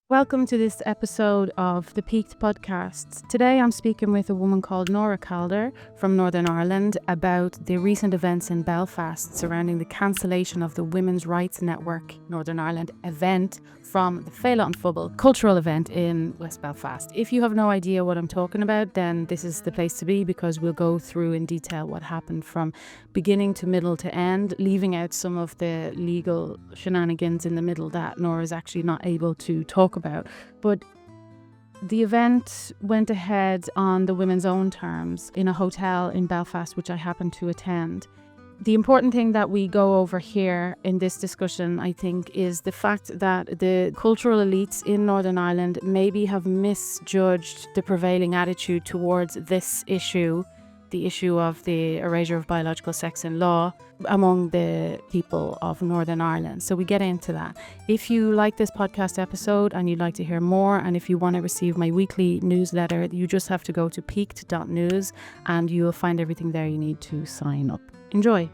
Welcome to this episode of the Peaked Podcasts. Today I'm speaking with a woman called Nora Calder from Northern Ireland about the recent events in Belfast surrounding the cancellation of the Women's Rights Network Northern Ireland event from the Féile and Phobail cultural event in West Belfast. If you have no idea what I'm talking about, then this is the place to be, because we'll go through in detail what happened from beginning to middle to end, leaving out some of the legal shenanigans in the middle that Nora is actually not able to talk about. But the event went ahead on the women's own terms in a hotel in Belfast, which I happened to attend. The important thing that we go over here in this discussion, I think, is the fact that the cultural elites in Northern Ireland maybe have misjudged the prevailing attitude towards this issue, the issue of the erasure of biological sex in law, among the people of Northern Ireland. So we get into that. If you like this podcast episode and you'd like to hear more, and if you want to receive my weekly newsletter, you just have to go to peaked.news and you'll find everything there you need to sign up. Enjoy.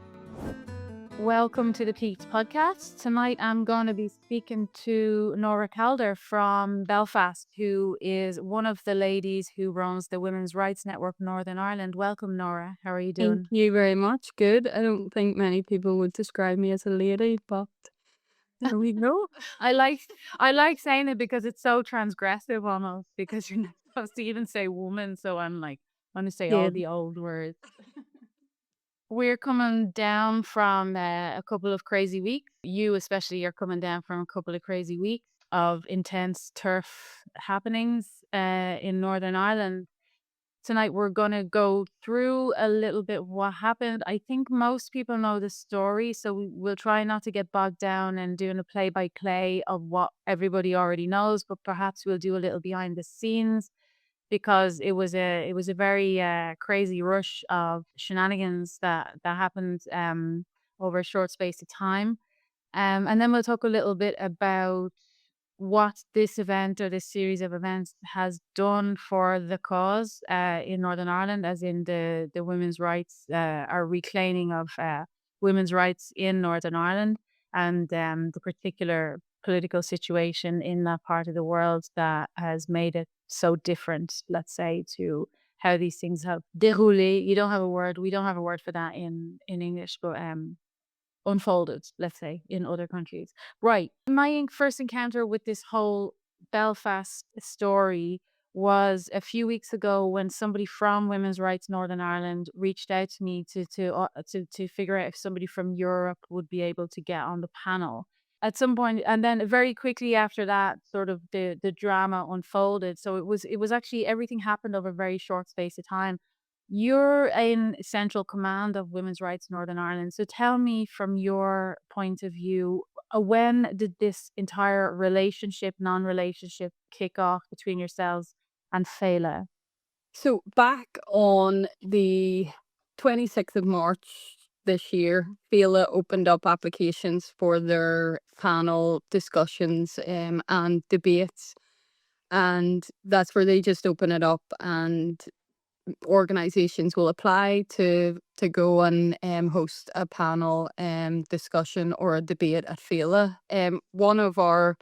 Welcome to the Peaked Podcast. Tonight I'm going to be speaking to Nora Calder from Belfast, who is one of the ladies who runs the Women's Rights Network Northern Ireland. Welcome, Nora. How are you doing? Thank you very much. Good. I don't think many people would describe me as a lady, but there we go. I like saying it because it's so transgressive almost, because you're not supposed to even say woman. So I'm going to say all Good. the old words. We're coming down from a couple of crazy weeks. You especially are coming down from a couple of crazy weeks of intense turf happenings in Northern Ireland. Tonight we're going to go through a little bit what happened. I think most people know the story, so we'll try not to get bogged down in doing a play-by-play of what everybody already knows, but perhaps we'll do a little behind the scenes, because it was a very crazy rush of shenanigans that happened over a short space of time. And then we'll talk a little bit about what this event or this series of events has done for the cause in Northern Ireland, as in the women's rights, or reclaiming of women's rights in Northern Ireland, and the particular political situation in that part of the world that has made it so different, let's say, to how these things have déroulé. We don't have a word for that in English, but unfolded, let's say, in other countries. Right. My first encounter with this whole Belfast story was a few weeks ago, when somebody from Women's Rights Northern Ireland reached out to me to figure out if somebody from Europe would be able to get on the panel at some point. And then very quickly after that, sort of the drama unfolded. So it was actually, everything happened over a very short space of time. You're in central command of Women's Rights Northern Ireland. So tell me, from your point of view, when did this entire non-relationship kick off between yourselves and Féile? So back on the 26th of March this year, Féile opened up applications for their panel discussions and debates. And that's where they just open it up, and organizations will apply to go and host a panel discussion or a debate at Féile. One of our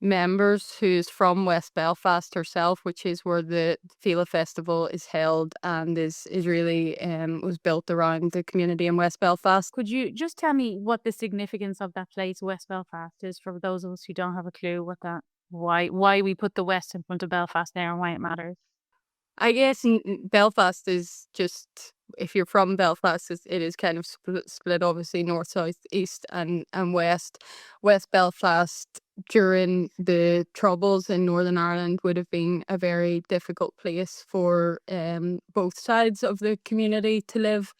members, who's from West Belfast herself, which is where the Féile festival is held, and is really was built around the community in West Belfast. Could you just tell me what the significance of that place, West Belfast, is, for those of us who don't have a clue why we put the West in front of Belfast there, and why it matters? I guess Belfast is just, if you're from Belfast, it is kind of split obviously north, south, east, and west. West Belfast during the Troubles in Northern Ireland would have been a very difficult place for both sides of the community to live.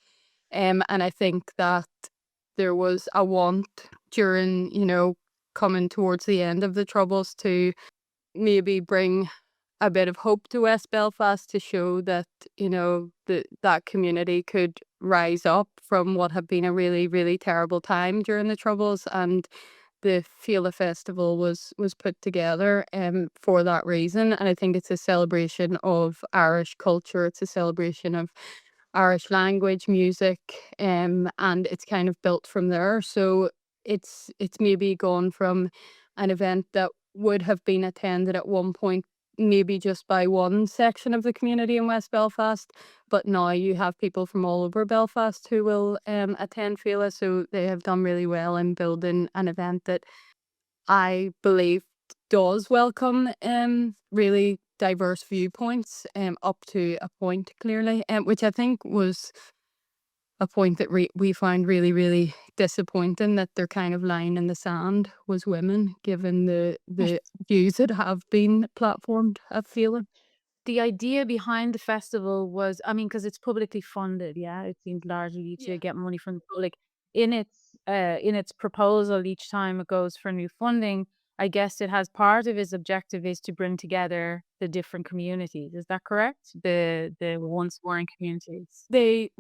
And I think that there was a want during, coming towards the end of the Troubles to maybe bring a bit of hope to West Belfast, to show that, that community could rise up from what had been a really, really terrible time during the Troubles. And the Féile Festival was put together for that reason. And I think it's a celebration of Irish culture. It's a celebration of Irish language, music, and it's kind of built from there. So it's maybe gone from an event that would have been attended at one point maybe just by one section of the community in West Belfast, but now you have people from all over Belfast who will attend Féile, so they have done really well in building an event that I believe does welcome really diverse viewpoints up to a point, clearly, which I think was a point that we found really, really disappointing, that their kind of line in the sand was women, given the views that have been platformed at Féile. The idea behind the festival was, I mean, because it's publicly funded, yeah, it seems largely to Yeah. get money from the public. In its proposal each time it goes for new funding, I guess it has part of its objective is to bring together the different communities. Is that correct? The once warring communities. They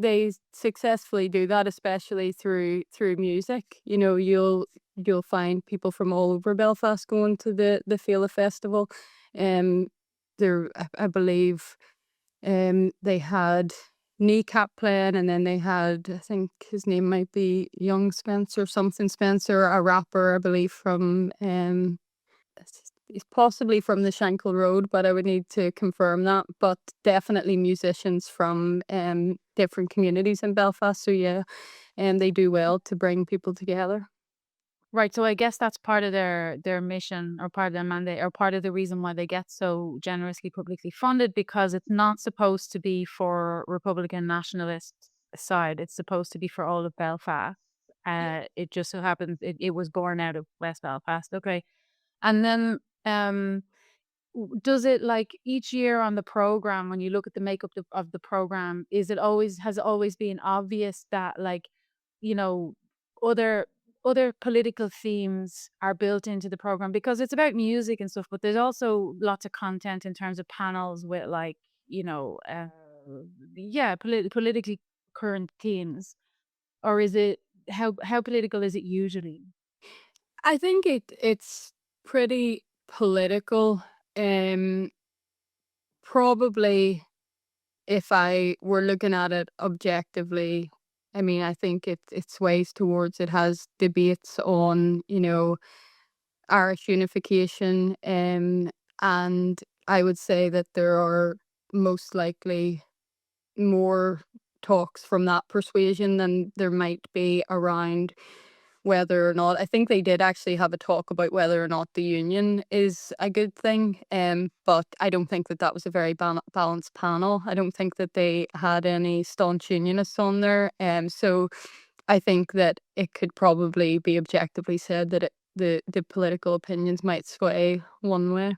successfully do that, especially through music. You know, you'll find people from all over Belfast going to the Féile festival. There, I believe, they had Kneecap playing, and then they had, I think his name might be Young Spencer, something Spencer, a rapper, I believe, from he's possibly from the Shankill Road, but I would need to confirm that. But definitely musicians from different communities in Belfast. So yeah, and they do well to bring people together. Right, so I guess that's part of their mission or part of their mandate or part of the reason why they get so generously publicly funded, because it's not supposed to be for Republican nationalist side. It's supposed to be for all of Belfast. Yeah. It just so happens it was born out of West Belfast. Okay. And then does it, like, each year on the program, when you look at the makeup of the program, has it always been obvious that, like, you know, other political themes are built into the program, because it's about music and stuff, but there's also lots of content in terms of panels with, like, you know, yeah, politically current themes, or is it how political is it usually? I think it's pretty political. Um, Probably if I were looking at it objectively, I mean, I think it sways towards, it has debates on, you know, Irish unification, and I would say that there are most likely more talks from that persuasion than there might be around whether or not, I think they did actually have a talk about whether or not the union is a good thing, but I don't think that that was a very balanced panel. I don't think that they had any staunch unionists on there, so I think that it could probably be objectively said that the political opinions might sway one way.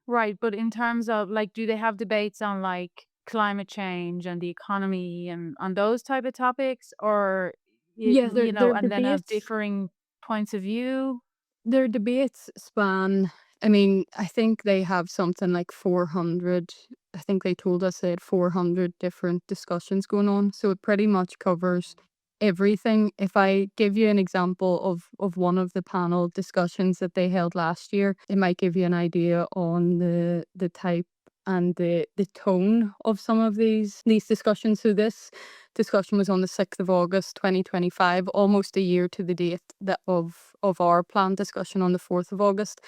Right, but in terms of, like, do they have debates on, like, climate change and the economy and on those type of topics, or Yeah, you know, their and then have debates differing points of view? their debates span. I mean, I think they have something like 400. I think they told us they had 400 different discussions going on. So it pretty much covers everything. If I give you an example of one of the panel discussions that they held last year, it might give you an idea on the type and the tone of some of these discussions. So this discussion was on the 6th of August 2025, almost a year to the date that of our planned discussion on the 4th of August.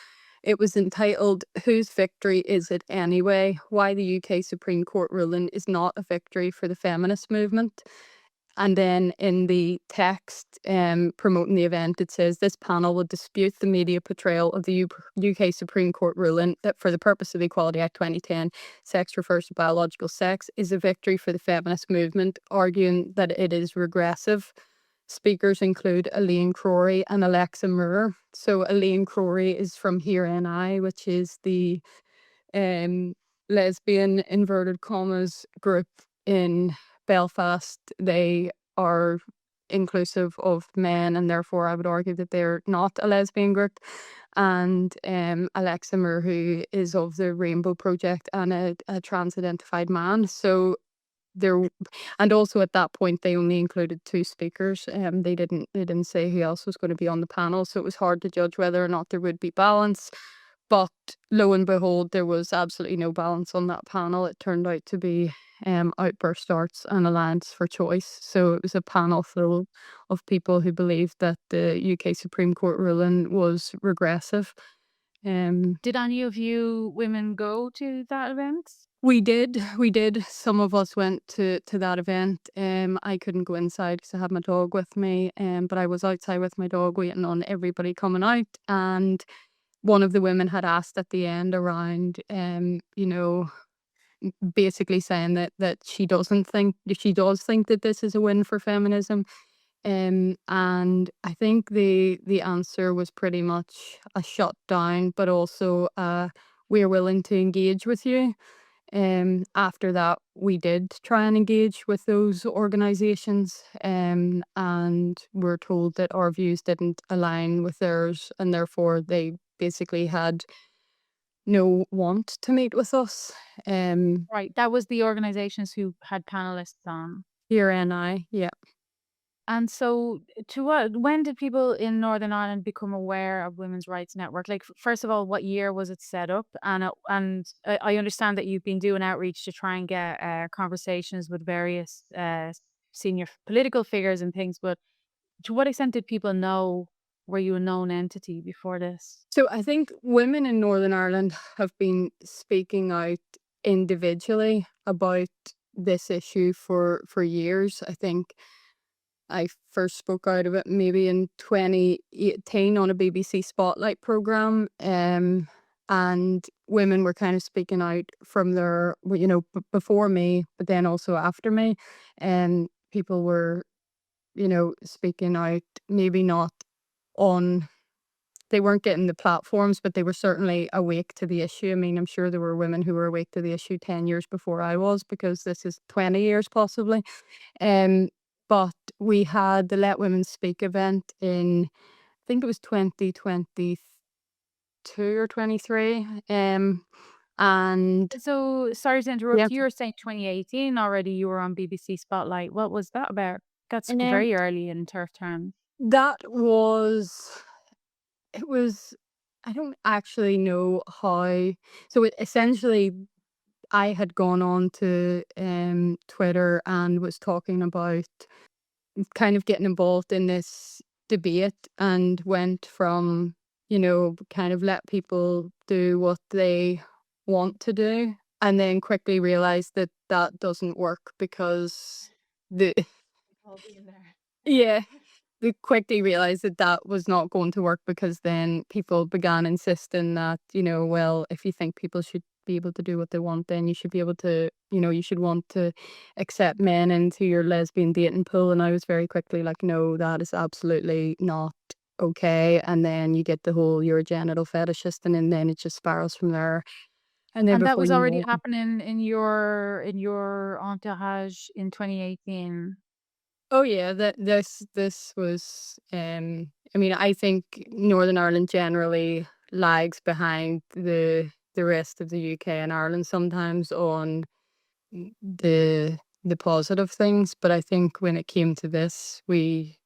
It was entitled "Whose Victory Is It Anyway? Why the UK Supreme Court Ruling is Not a Victory for the Feminist Movement." And then in the text promoting the event, it says this panel will dispute the media portrayal of the UK Supreme Court ruling that for the purpose of the Equality Act 2010, sex refers to biological sex is a victory for the feminist movement, arguing that it is regressive. Speakers include Elaine Crory and Alexa Moore. So Elaine Crory is from Here NI, which is the um, lesbian inverted commas group in Belfast. They are inclusive of men, and therefore I would argue that they're not a lesbian group. And Alexa Moore, who is of the Rainbow Project and a trans identified man. So there, and also at that point they only included two speakers. They didn't say who else was going to be on the panel, so it was hard to judge whether or not there would be balance. But lo and behold, there was absolutely no balance on that panel. It turned out to be Outburst Arts and Alliance for Choice. So it was a panel full of people who believed that the UK Supreme Court ruling was regressive. Did any of you women go to that event? We did. Some of us went to that event. I couldn't go inside because I had my dog with me. But I was outside with my dog waiting on everybody coming out. And one of the women had asked at the end around, basically saying that she does think that this is a win for feminism. And I think the answer was pretty much a shut down, but also we're willing to engage with you. After that, we did try and engage with those organisations, and we're told that our views didn't align with theirs, and therefore they basically had no want to meet with us. Right, that was the organizations who had panelists on. Here and I, yeah. And so, when did people in Northern Ireland become aware of Women's Rights Network? Like, first of all, what year was it set up? And I understand that you've been doing outreach to try and get conversations with various senior political figures and things. But to what extent did people know? Were you a known entity before this? So I think women in Northern Ireland have been speaking out individually about this issue for years. I think I first spoke out of it maybe in 2018 on a BBC Spotlight programme. And women were kind of speaking out from their, before me, but then also after me. And people were, speaking out, maybe not on, they weren't getting the platforms, but they were certainly awake to the issue. I mean, I'm sure there were women who were awake to the issue 10 years before I was, because this is 20 years possibly. Um, but we had the Let Women Speak event in, I think it was 2022 or 23. And So, sorry to yeah, interrupt. You were saying 2018 already. You were on BBC Spotlight. What was that about? That's um, very early in turf terms. that was, it was, I don't actually know how. So it essentially, I had gone on to Twitter and was talking about kind of getting involved in this debate, and went from, kind of let people do what they want to do, and then quickly realized that that doesn't work because the All being there. yeah, we quickly realized that that was not going to work, because then people began insisting that, well, if you think people should be able to do what they want, then you should be able to, you should want to accept men into your lesbian dating pool. And I was very quickly like, no, that is absolutely not okay. And then you get the whole, you're a genital fetishist, and then it just spirals from there. And then And that before was you already know it, happening in your entourage in 2018. oh yeah, that this was I mean, I think Northern Ireland generally lags behind the rest of the UK and Ireland sometimes on the positive things, but I think when it came to this, we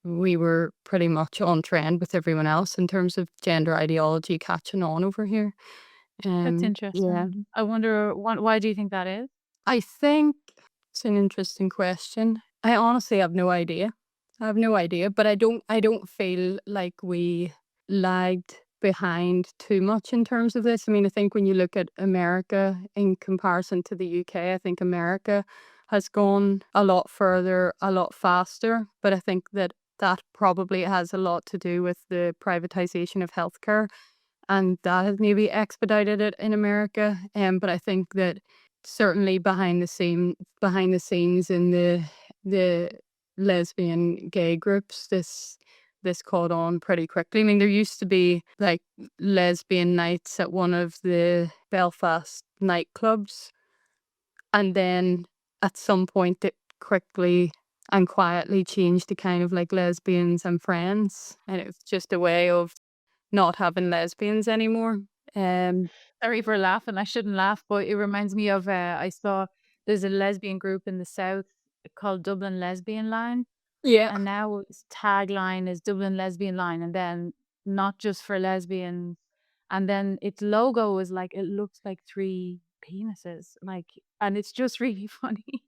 were pretty much on trend with everyone else in terms of gender ideology catching on over here. That's Yeah. interesting. I wonder why do you think that is? I think it's an interesting question. I honestly have no idea. I have no idea, but I don't feel like we lagged behind too much in terms of this. I mean, I think when you look at America in comparison to the UK, I think America has gone a lot further, a lot faster, but I think that that probably has a lot to do with the privatization of healthcare, and that has maybe expedited it in America. But I think that certainly behind the scenes in the lesbian gay groups, this caught on pretty quickly. I mean, there used to be like lesbian nights at one of the Belfast nightclubs, and then at some point it quickly and quietly changed to kind of like lesbians and friends, and it was just a way of not having lesbians anymore. Um, Sorry for laughing. I shouldn't laugh, but it reminds me of I saw there's a lesbian group in the south called Dublin Lesbian Line, yeah, and now its tagline is Dublin Lesbian Line, and then not just for lesbians, and then its logo is like it looks like three penises, like, and it's just really funny,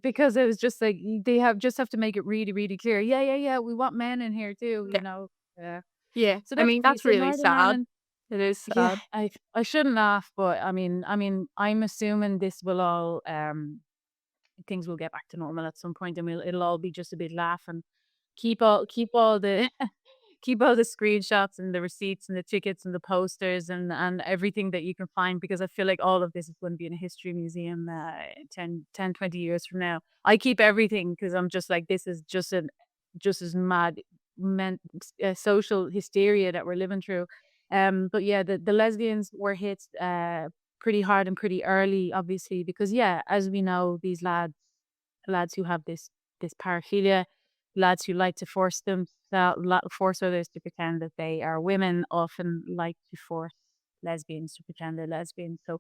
because it was just like they have to make it really really clear. Yeah, yeah, yeah. We want men in here too, yeah, you know. Yeah. yeah. So I that's mean, funny. that's So really Northern sad. Ireland. It is Yeah, sad. I shouldn't laugh, but I'm assuming this will all things will get back to normal at some point, and it'll all be just a big laugh, and keep all the keep all the screenshots and the receipts and the tickets and the posters and everything that you can find, because I feel like all of this is going to be in a history museum 20 years from now. I keep everything because I'm just like, this is just as mad social hysteria that we're living through. But yeah, the lesbians were hit pretty hard and pretty early, obviously, because yeah, as we know, these lads who have this paraphilia, lads who like to force others to pretend that they are women, often like to force lesbians to pretend they're lesbians. So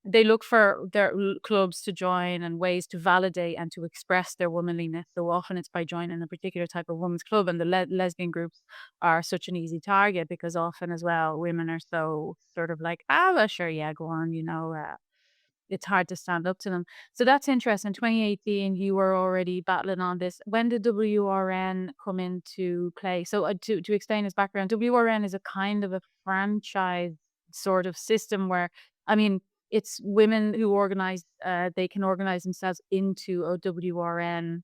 they look for their clubs to join and ways to validate and to express their womanliness. So often it's by joining a particular type of women's club, and the lesbian groups are such an easy target because often as well, women are so sort of like, ah, well, sure, yeah, go on, it's hard to stand up to them. So that's interesting. 2018, you were already battling on this. When did WRN come into play? So to explain his background, WRN is a kind of a franchise sort of system where, I mean, it's women who organize, they can organize themselves into a WRN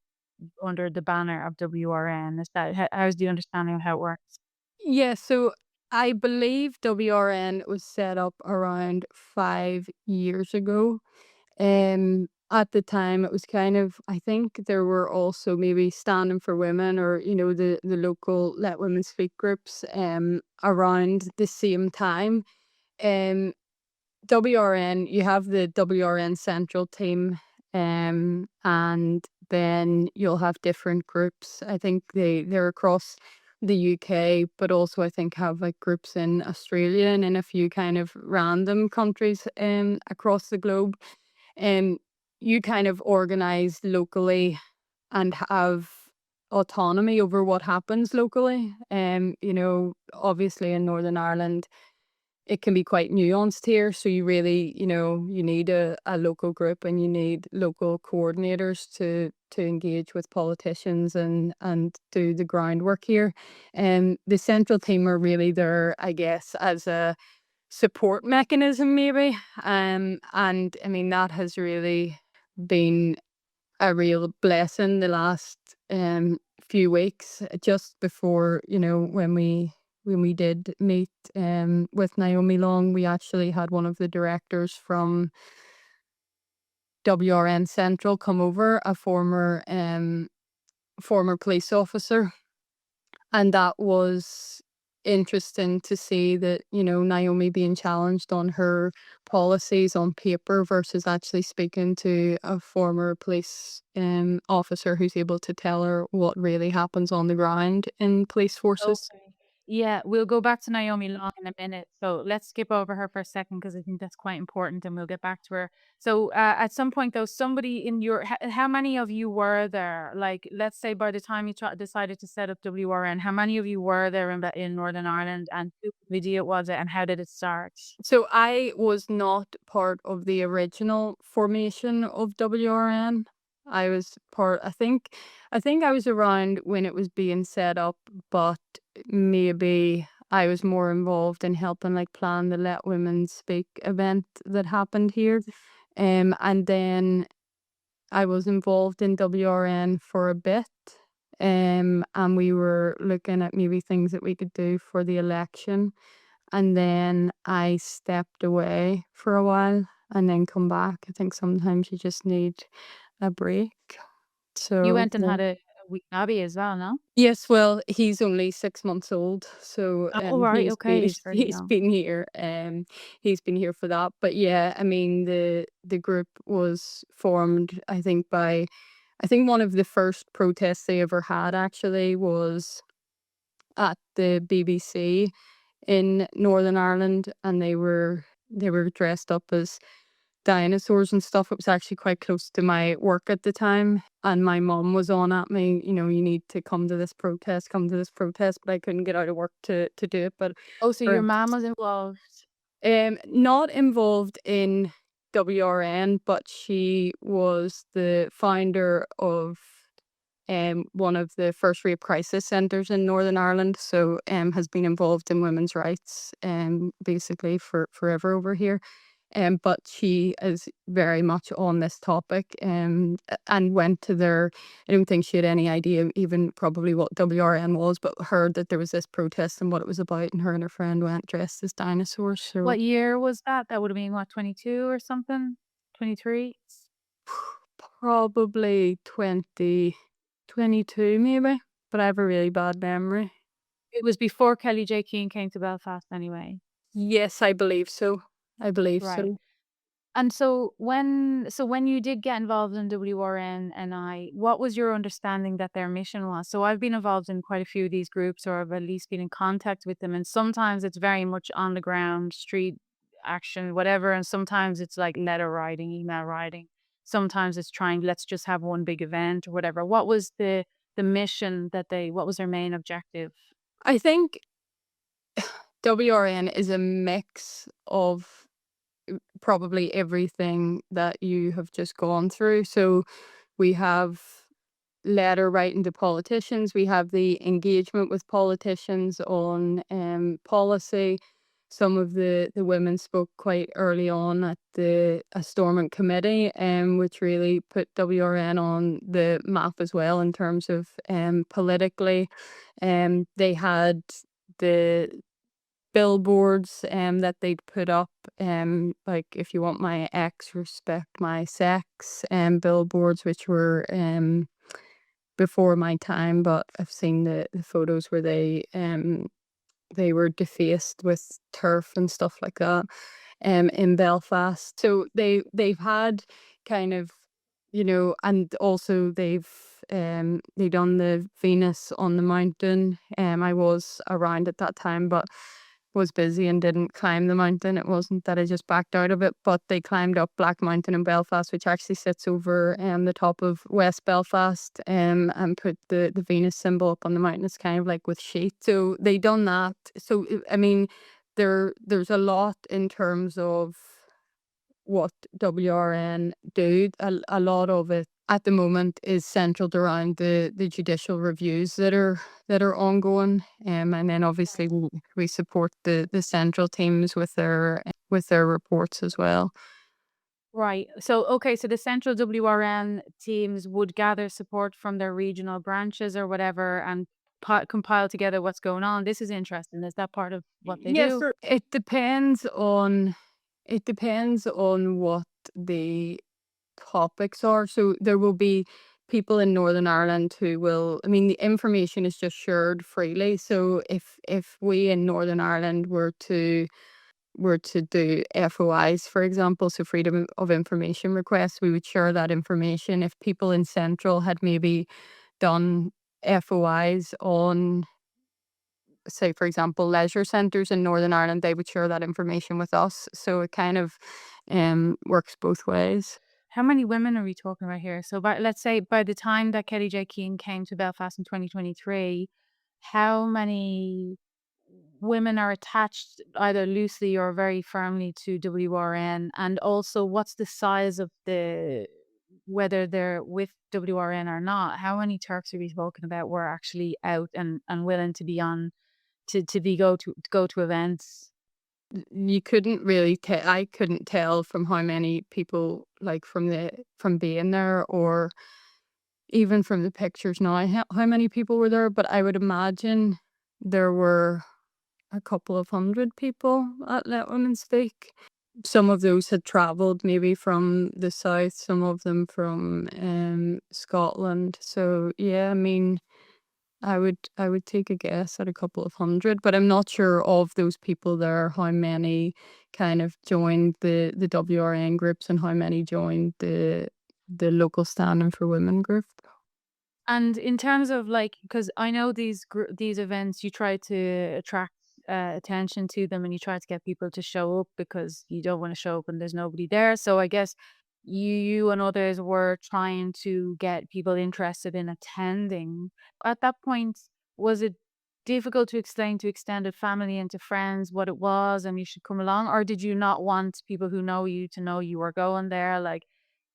under the banner of WRN. Is that, how's the understanding of how it works? Yeah, so I believe WRN was set up around 5 years ago. At the time, it was kind of, I think there were also maybe Standing for Women, or the local Let Women Speak groups around the same time. Um, WRN, you have the WRN central team, and then you'll have different groups. I think they're across the UK, but also I think have like groups in Australia and in a few kind of random countries across the globe. Um, you kind of organize locally and have autonomy over what happens locally. Obviously in Northern Ireland it can be quite nuanced here. So you really, you need a local group, and you need local coordinators to engage with politicians and do the groundwork here. And the central team are really there, I guess, as a support mechanism, maybe. And I mean, that has really been a real blessing the last few weeks, just before, when we did meet with Naomi Long. We actually had one of the directors from WRN Central come over, a former police officer, and that was interesting to see that, Naomi being challenged on her policies on paper versus actually speaking to a former police officer who's able to tell her what really happens on the ground in police forces. Okay. Yeah, we'll go back to Naomi Long in a minute. So let's skip over her for a second because I think that's quite important, and we'll get back to her. So at some point, though, somebody in how many of you were there? Like, let's say by the time you decided to set up WRN, how many of you were there in Northern Ireland, and whose video was it, and how did it start? So I was not part of the original formation of WRN. I was part, I think I was around when it was being set up, but maybe I was more involved in helping like plan the Let Women Speak event that happened here. And then I was involved in WRN for a bit. And we were looking at maybe things that we could do for the election. And then I stepped away for a while and then come back. I think sometimes you just need a break. You So went and yeah. had a wee baby as well, no? Yes, well, he's only 6 months old, so Oh, right. Okay, he's very he's young. been here. He's been here for that. But yeah, I mean, the group was formed, I think one of the first protests they ever had actually was at the BBC in Northern Ireland, and they were dressed up as dinosaurs and stuff. It was actually quite close to my work at the time, and my mum was on at me, you need to come to this protest, come to this protest, but I couldn't get out of work to do it. But Oh, so your er, mom was involved. not involved in WRN, but she was the founder of one of the first rape crisis centres in Northern Ireland, so has been involved in women's rights basically for forever over here. But she is very much on this topic and went to their, I don't think she had any idea even probably what WRN was, but heard that there was this protest and what it was about, and her friend went dressed as dinosaurs. So What year was that? That would have been what, 22 or something? 23? probably 2022 maybe, but I have a really bad memory. It was before Kelly J. Keane came to Belfast anyway. Yes, I believe so. I believe Right. so. And so when you did get involved in WRN, what was your understanding that their mission was? So I've been involved in quite a few of these groups, or I've at least been in contact with them, and sometimes it's very much on the ground, street action, whatever, and sometimes it's like letter writing, email writing. Sometimes it's trying, let's just have one big event or whatever. What was the mission what was their main objective? I think WRN is a mix of probably everything that you have just gone through. So we have letter writing to politicians, we have the engagement with politicians on policy. Some of the women spoke quite early on at the Stormont Committee, which really put WRN on the map as well in terms of politically. They had the billboards that they'd put up, like if you want my ex, respect my sex, billboards which were before my time, but I've seen the photos where they were defaced with turf and stuff like that in Belfast. So they've had kind of, and also they done the Venus on the mountain. I was around at that time, but was busy and didn't climb the mountain. It wasn't that I just backed out of it, but they climbed up Black Mountain in Belfast, which actually sits over the top of West Belfast, and put the Venus symbol up on the mountain. It's kind of like with sheet. So they done that. So I mean, there's a lot in terms of what WRN do. A lot of it at the moment is centered around the judicial reviews that are ongoing, and then obviously we support the central teams with their reports as well. Right. So, okay, so the central WRN teams would gather support from their regional branches or whatever and compile together what's going on. This is interesting. Is that part of what they Yes, do? it depends on what the topics are. So there will be people in Northern Ireland who will, I mean, the information is just shared freely. So if we in Northern Ireland were to do FOIs, for example, so freedom of information requests, we would share that information. If people in Central had maybe done FOIs on, say, for example, leisure centres in Northern Ireland, they would share that information with us. So it kind of works both ways. How many women are we talking about here? So, let's say by the time that Kelly J. Keane came to Belfast in 2023, how many women are attached either loosely or very firmly to WRN? And also, what's the size of whether they're with WRN or not? How many Turks are we talking about were actually out and willing to be on to go to events? You couldn't really tell. I couldn't tell from how many people, like from being there, or even from the pictures now, how many people were there. But I would imagine there were a couple of hundred people at Let Women Speak. Some of those had travelled maybe from the south, some of them from Scotland. So yeah, I mean, I would take a guess at a couple of hundred, but I'm not sure of those people there how many kind of joined the WRN groups and how many joined the local Standing for Women group. And in terms of like, because I know these events, you try to attract attention to them, and you try to get people to show up because you don't want to show up and there's nobody there. So I guess you and others were trying to get people interested in attending. At that point, was it difficult to explain to extended family and to friends what it was and you should come along, or did you not want people who know you to know you were going there? Like,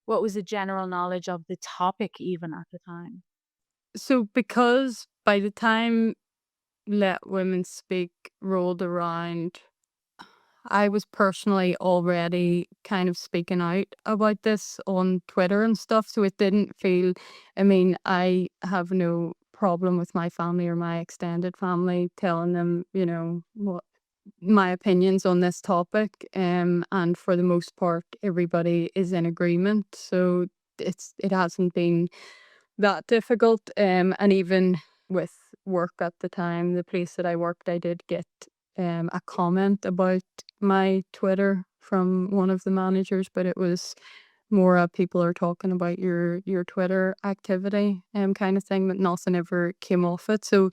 what was the general knowledge of the topic even at the time? So because by the time Let Women Speak rolled around, I was personally already kind of speaking out about this on Twitter and stuff, so it didn't feel. I mean, I have no problem with my family or my extended family telling them, what my opinions on this topic. And for the most part, everybody is in agreement. So it hasn't been that difficult. And even with work at the time, the place that I worked, I did get a comment about my Twitter from one of the managers, but it was more people are talking about your Twitter activity kind of thing, but nothing ever came off it. So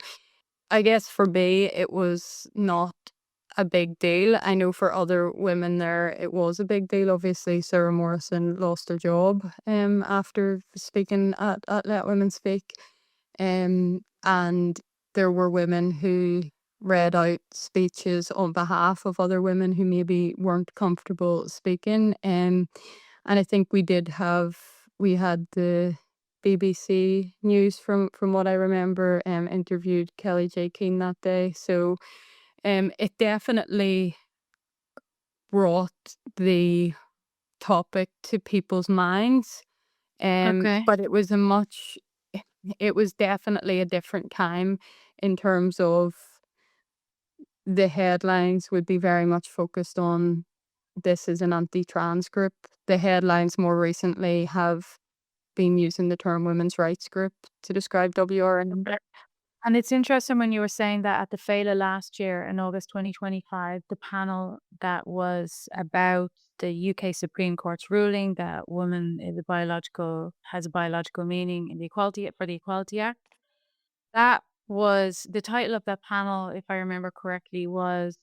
I guess for me, it was not a big deal. I know for other women there, it was a big deal. Obviously, Sarah Morrison lost her job after speaking at Let Women Speak. And there were women who read out speeches on behalf of other women who maybe weren't comfortable speaking. And I think we had the BBC News from what I remember interviewed Kelly J. Keane that day. So it definitely brought the topic to people's minds. Okay. But it was definitely a different time in terms of the headlines would be very much focused on this is an anti-trans group. The headlines more recently have been using the term women's rights group to describe WRN. And it's interesting when you were saying that at the Féile last year in August 2025, the panel that was about the UK Supreme Court's ruling that woman is has a biological meaning in the Equality Act. That was the title of that panel, if I remember correctly, was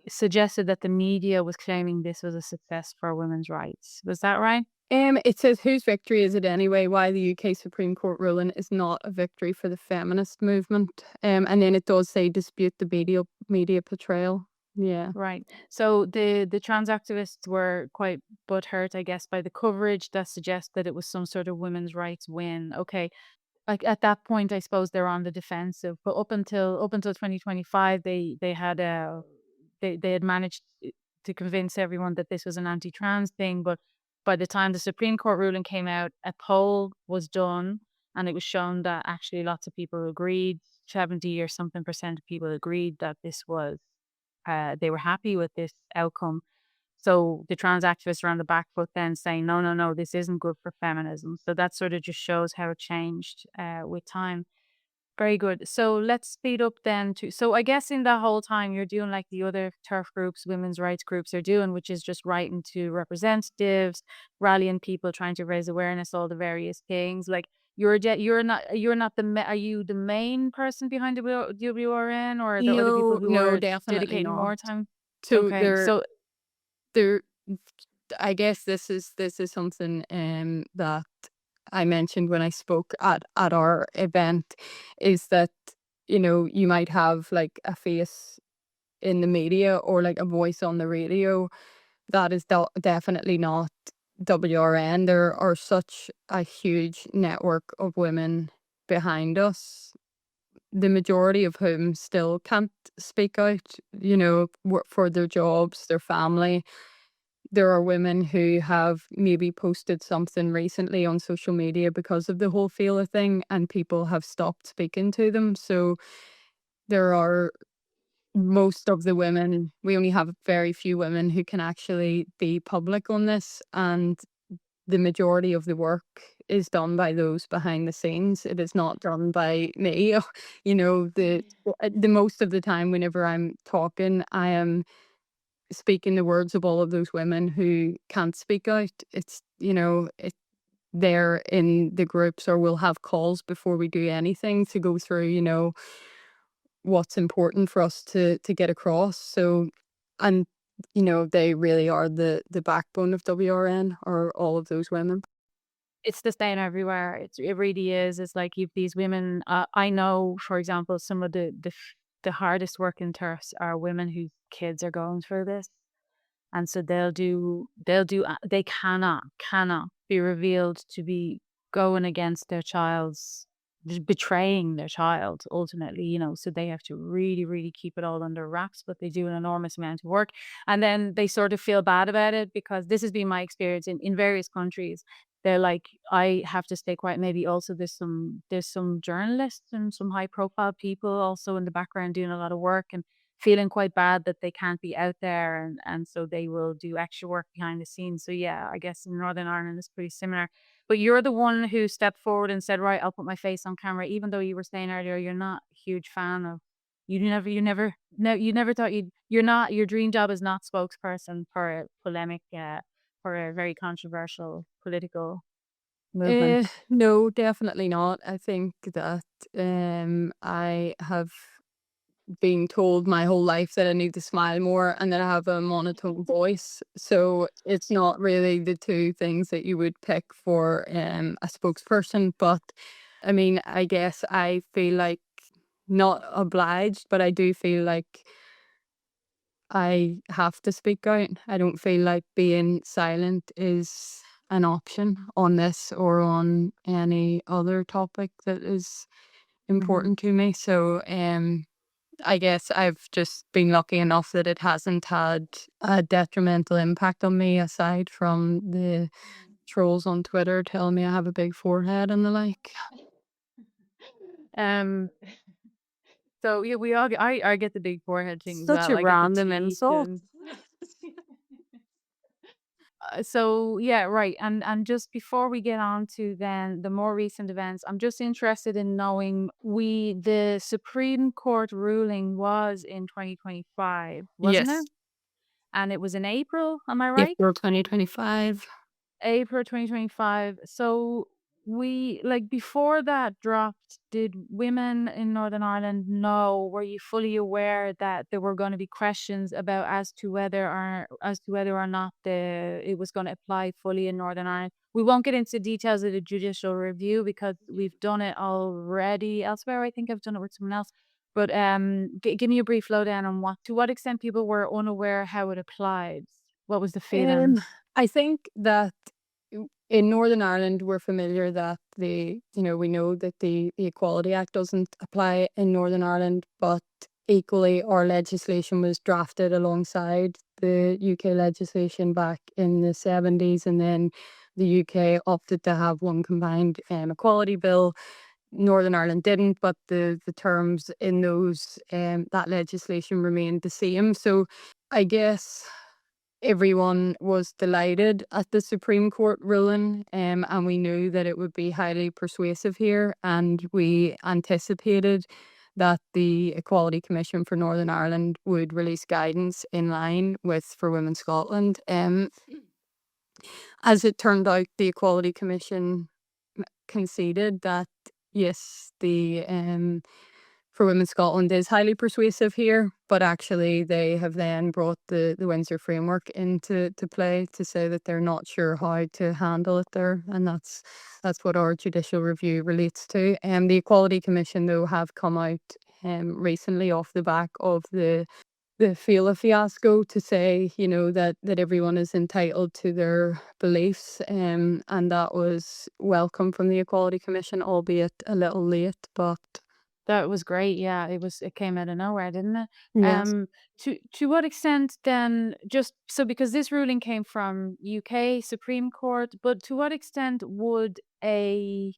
suggested that the media was claiming this was a success for women's rights. Was that right? It says, whose victory is it anyway? Why the UK Supreme Court ruling is not a victory for the feminist movement. And then it does say dispute the media portrayal. Yeah. Right. So the trans activists were quite butthurt, I guess, by the coverage that suggests that it was some sort of women's rights win. Okay, like at that point, I suppose they're on the defensive. But up until 2025, they had managed to convince everyone that this was an anti-trans thing. But by the time the Supreme Court ruling came out, a poll was done, and it was shown that actually lots of people agreed. 70 or something percent of people agreed that this was they were happy with this outcome. So the trans activists are on the back foot then saying, no, no, no, this isn't good for feminism. So that sort of just shows how it changed with time. Very good. So let's speed up then to, so I guess in that whole time you're doing like the other turf groups, women's rights groups are doing, which is just writing to representatives, rallying people, trying to raise awareness, all the various things. Like you're not are you the main person behind the WRN, or are there other people No, who no, are definitely dedicating not. more time? So Okay. So there, I guess this is something that I mentioned when I spoke at our event, is that you might have like a face in the media or like a voice on the radio. That is definitely not WRN. There are such a huge network of women behind us, the majority of whom still can't speak out, for their jobs, their family. There are women who have maybe posted something recently on social media because of the whole Féile thing, and people have stopped speaking to them. So there are most of the women, we only have very few women who can actually be public on this. And the majority of the work is done by those behind the scenes. It is not done by me. The most of the time, whenever I'm talking, I am speaking the words of all of those women who can't speak out. They're in the groups, or we'll have calls before we do anything to go through, what's important for us to get across. So, and they really are the backbone of WRN, or all of those women. it's the same everywhere. It really is. It's like you've these women. I know, for example, some of the hardest working turfs are women whose kids are going through this, and so they cannot be revealed to be going against their child's betraying their child ultimately, so they have to really, really keep it all under wraps, but they do an enormous amount of work. And then they sort of feel bad about it, because this has been my experience in various countries. They're like, I have to stay quiet. Maybe also there's some journalists and some high profile people also in the background doing a lot of work and feeling quite bad that they can't be out there, and so they will do extra work behind the scenes. So yeah, I guess in Northern Ireland it's pretty similar. But you're the one who stepped forward and said, right, I'll put my face on camera, even though you were saying earlier you're not a huge fan of, you never thought you're not, your dream job is not spokesperson for a polemic, for a very controversial political movement. No, definitely not. I think that I have been told my whole life that I need to smile more and that I have a monotone voice. So it's not really the two things that you would pick for a spokesperson. But I mean, I guess I feel like not obliged, but I do feel like I have to speak out. I don't feel like being silent is an option on this or on any other topic that is Hmm. important to me. So I guess I've just been lucky enough that it hasn't had a detrimental impact on me aside from the trolls on Twitter telling me I have a big forehead and the like. Um, so yeah, we all I get the big forehead thing as Such well. a I get the random teeth insult. and so yeah, right. And just before we get on to then the more recent events, I'm just interested in knowing, the Supreme Court ruling was in 2025, wasn't it? Yes. And it was in April, am I right? April 2025. April 2025. So before that dropped, did women in Northern Ireland know, were you fully aware that there were going to be questions about as to whether or not it was going to apply fully in Northern Ireland? We won't get into details of the judicial review because we've done it already elsewhere. I think I've done it with someone else. But give me a brief lowdown on to what extent people were unaware how it applied. What was the feeling? I think that in Northern Ireland, we're familiar that we know that the Equality Act doesn't apply in Northern Ireland, but equally our legislation was drafted alongside the UK legislation back in the 70s, and then the UK opted to have one combined equality bill. Northern Ireland didn't, but the terms in those that legislation remained the same. So I guess everyone was delighted at the Supreme Court ruling, and we knew that it would be highly persuasive here, and we anticipated that the Equality Commission for Northern Ireland would release guidance in line with For Women Scotland. As it turned out, the Equality Commission conceded that yes, the For Women Scotland is highly persuasive here, but actually they have then brought the Windsor framework into play to say that they're not sure how to handle it there, and that's what our judicial review relates to. The Equality Commission, though, have come out recently off the back of the Féile fiasco to say, that everyone is entitled to their beliefs, and that was welcome from the Equality Commission, albeit a little late, but That was great. Yeah, it came out of nowhere, didn't it? yes. To what extent then, just so, because this ruling came from UK Supreme Court, but to what extent would a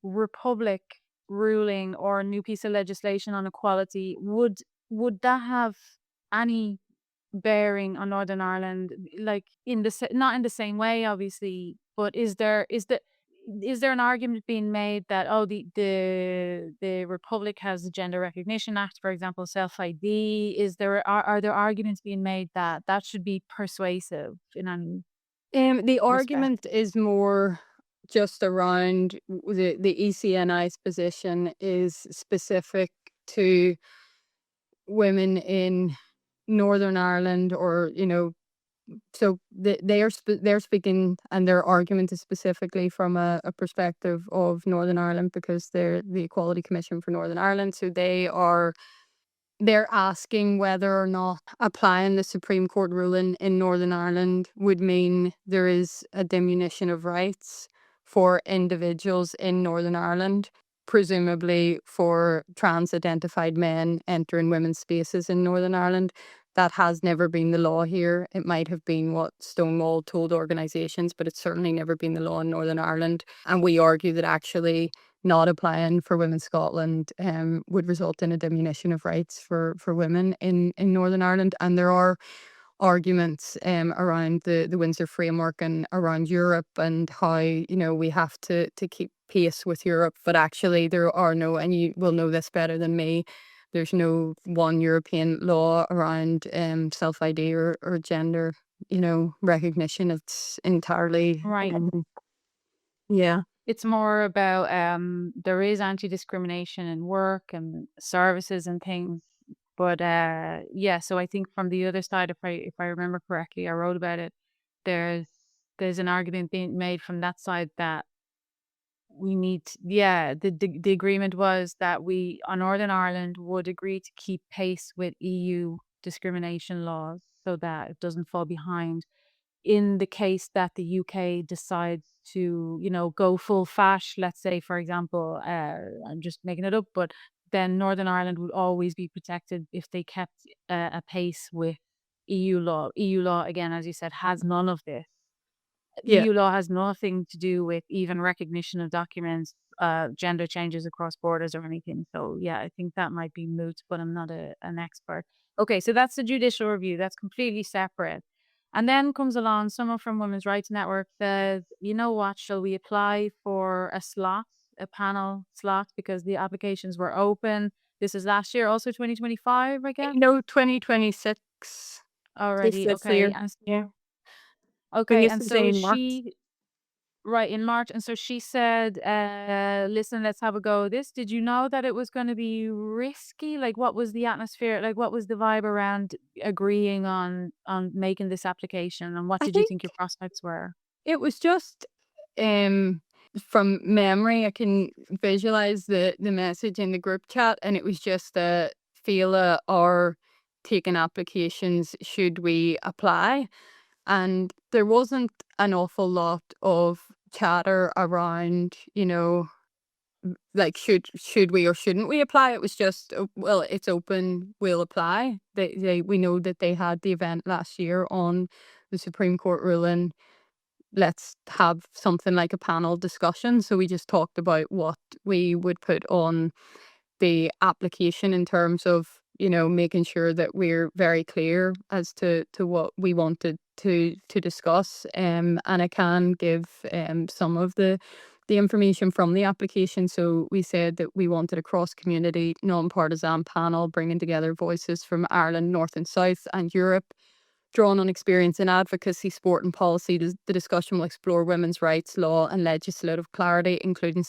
republic ruling or a new piece of legislation on equality, would that have any bearing on Northern Ireland, like not in the same way, obviously, but is there an argument being made that, oh, the Republic has the Gender Recognition Act, for example, self ID? Are there arguments being made that that should be persuasive in any The respect? argument is more just around the ECNI's position is specific to women in Northern Ireland, or so they're speaking, and their argument is specifically from a perspective of Northern Ireland because they're the Equality Commission for Northern Ireland. So they're asking whether or not applying the Supreme Court ruling in Northern Ireland would mean there is a diminution of rights for individuals in Northern Ireland. presumably for trans-identified men entering women's spaces in Northern Ireland. That has never been the law here. It might have been what Stonewall told organisations, but it's certainly never been the law in Northern Ireland. And we argue that actually not applying for Women's Scotland would result in a diminution of rights for women in Northern Ireland. And there are arguments around the Windsor framework and around Europe and how, we have to keep pace with Europe. But actually there are no, and you will know this better than me, there's no one European law around self-ID or gender, recognition. It's entirely, Right. yeah. It's more about there is anti-discrimination in work and services and things. But yeah, so I think from the other side, if I remember correctly, I wrote about it, there's there's an argument being made from that side that we need yeah, the agreement was that we on Northern Ireland would agree to keep pace with EU discrimination laws so that it doesn't fall behind in the case that the UK decides to, go full fash, let's say, for example, I'm just making it up, but then Northern Ireland would always be protected if they kept a pace with EU law. EU law, again, as you said, has none of this. Yeah. EU law has nothing to do with even recognition of documents, gender changes across borders or anything. So yeah, I think that might be moot, but I'm not an expert. Okay, so that's the judicial review. That's completely separate. And then comes along someone from Women's Rights Network says, you know what, shall we apply for a panel slot, because the applications were open. This is last year, also 2025, I guess. No, 2026. Already, This okay. year. Yeah. When Okay, you and say so in March. right, in March. And so she said, listen, let's have a go at this. Did you know that it was going to be risky? Like, what was the atmosphere? Like, what was the vibe around agreeing on making this application? And what I did you think think your prospects were? it was just from memory, I can visualize the message in the group chat, and it was just that Féile are taking applications should we apply. And there wasn't an awful lot of chatter around, like should we or shouldn't we apply. It was just, well, it's open, we'll apply. We know that they had the event last year on the Supreme Court ruling, let's have something like a panel discussion. So we just talked about what we would put on the application in terms of, making sure that we're very clear as to what we wanted to discuss. And I can give some of the information from the application. So we said that we wanted a cross-community, non-partisan panel bringing together voices from Ireland, North and South, and Europe, drawn on experience in advocacy, sport and policy. The discussion will explore women's rights, law and legislative clarity, including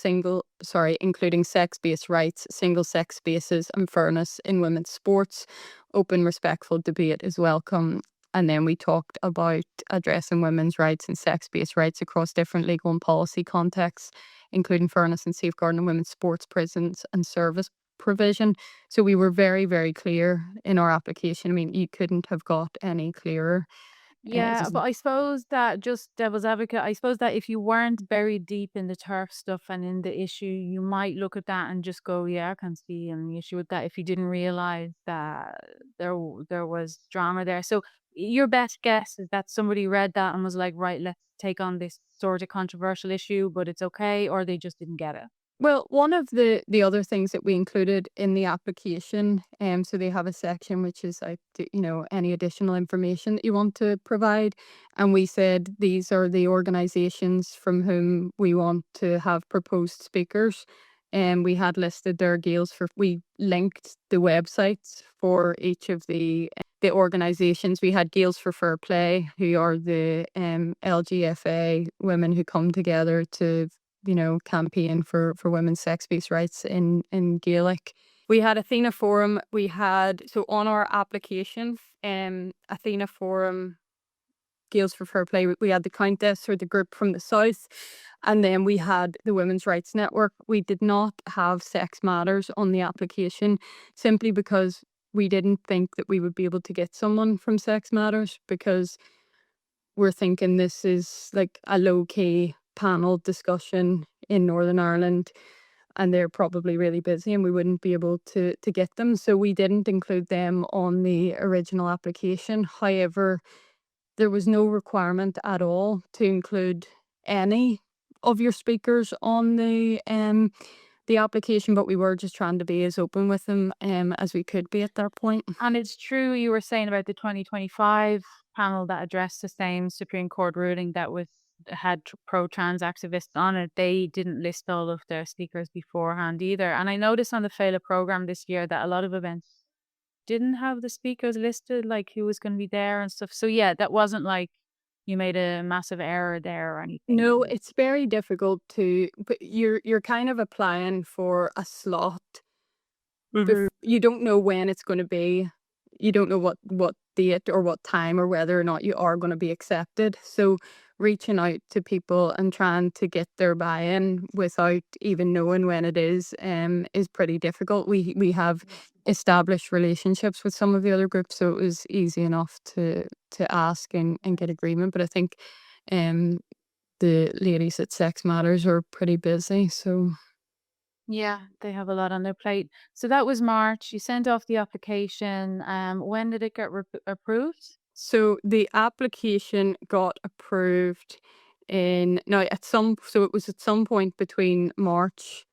sex-based rights, single-sex spaces and fairness in women's sports. Open, respectful debate is welcome. And then we talked about addressing women's rights and sex-based rights across different legal and policy contexts, including fairness and safeguarding women's sports, prisons and service provision. So we were very, very clear in our application. I mean, you couldn't have got any clearer. Yeah, but I suppose that, just devil's advocate, I suppose that if you weren't very deep in the turf stuff and in the issue, you might look at that and just go, yeah, I can see an issue with that, if you didn't realize that there was drama there. So your best guess is that somebody read that and was like, right, let's take on this sort of controversial issue, but it's okay, or they just didn't get it. Well, one of the other things that we included in the application, so they have a section which is like, any additional information that you want to provide. And we said these are the organisations from whom we want to have proposed speakers. And we had listed their we linked the websites for each of the organisations. We had Gales for Fair Play, who are the LGFA women who come together to campaign for women's sex-based rights in Gaelic. We had Athena Forum. So on our application, Athena Forum, Gales for Fair Play, we had the Countess, or the group from the South, and then we had the Women's Rights Network. We did not have Sex Matters on the application, simply because we didn't think that we would be able to get someone from Sex Matters, because we're thinking this is like a low-key panel discussion in Northern Ireland. and they're probably really busy and we wouldn't be able to get them. So we didn't include them on the original application. However, there was no requirement at all to include any of your speakers on the application, but we were just trying to be as open with them as we could be at that point. And it's true you were saying about the 2025 panel that addressed the same Supreme Court ruling that had pro-trans activists on it. They didn't list all of their speakers beforehand either. And I noticed on the Féile program this year that a lot of events didn't have the speakers listed, like who was going to be there and stuff. So yeah, that wasn't like you made a massive error there or anything. No, it's very difficult but you're kind of applying for a slot. You don't know when it's going to be. You don't know what date or what time or whether or not you are going to be accepted. So reaching out to people and trying to get their buy-in without even knowing when it is pretty difficult. We have established relationships with some of the other groups, so it was easy enough to ask and get agreement. But I think the ladies at Sex Matters are pretty busy, so Yeah, they have a lot on their plate. So that was March. You sent off the application. When did it get approved? So the application got approved so it was at some point between March.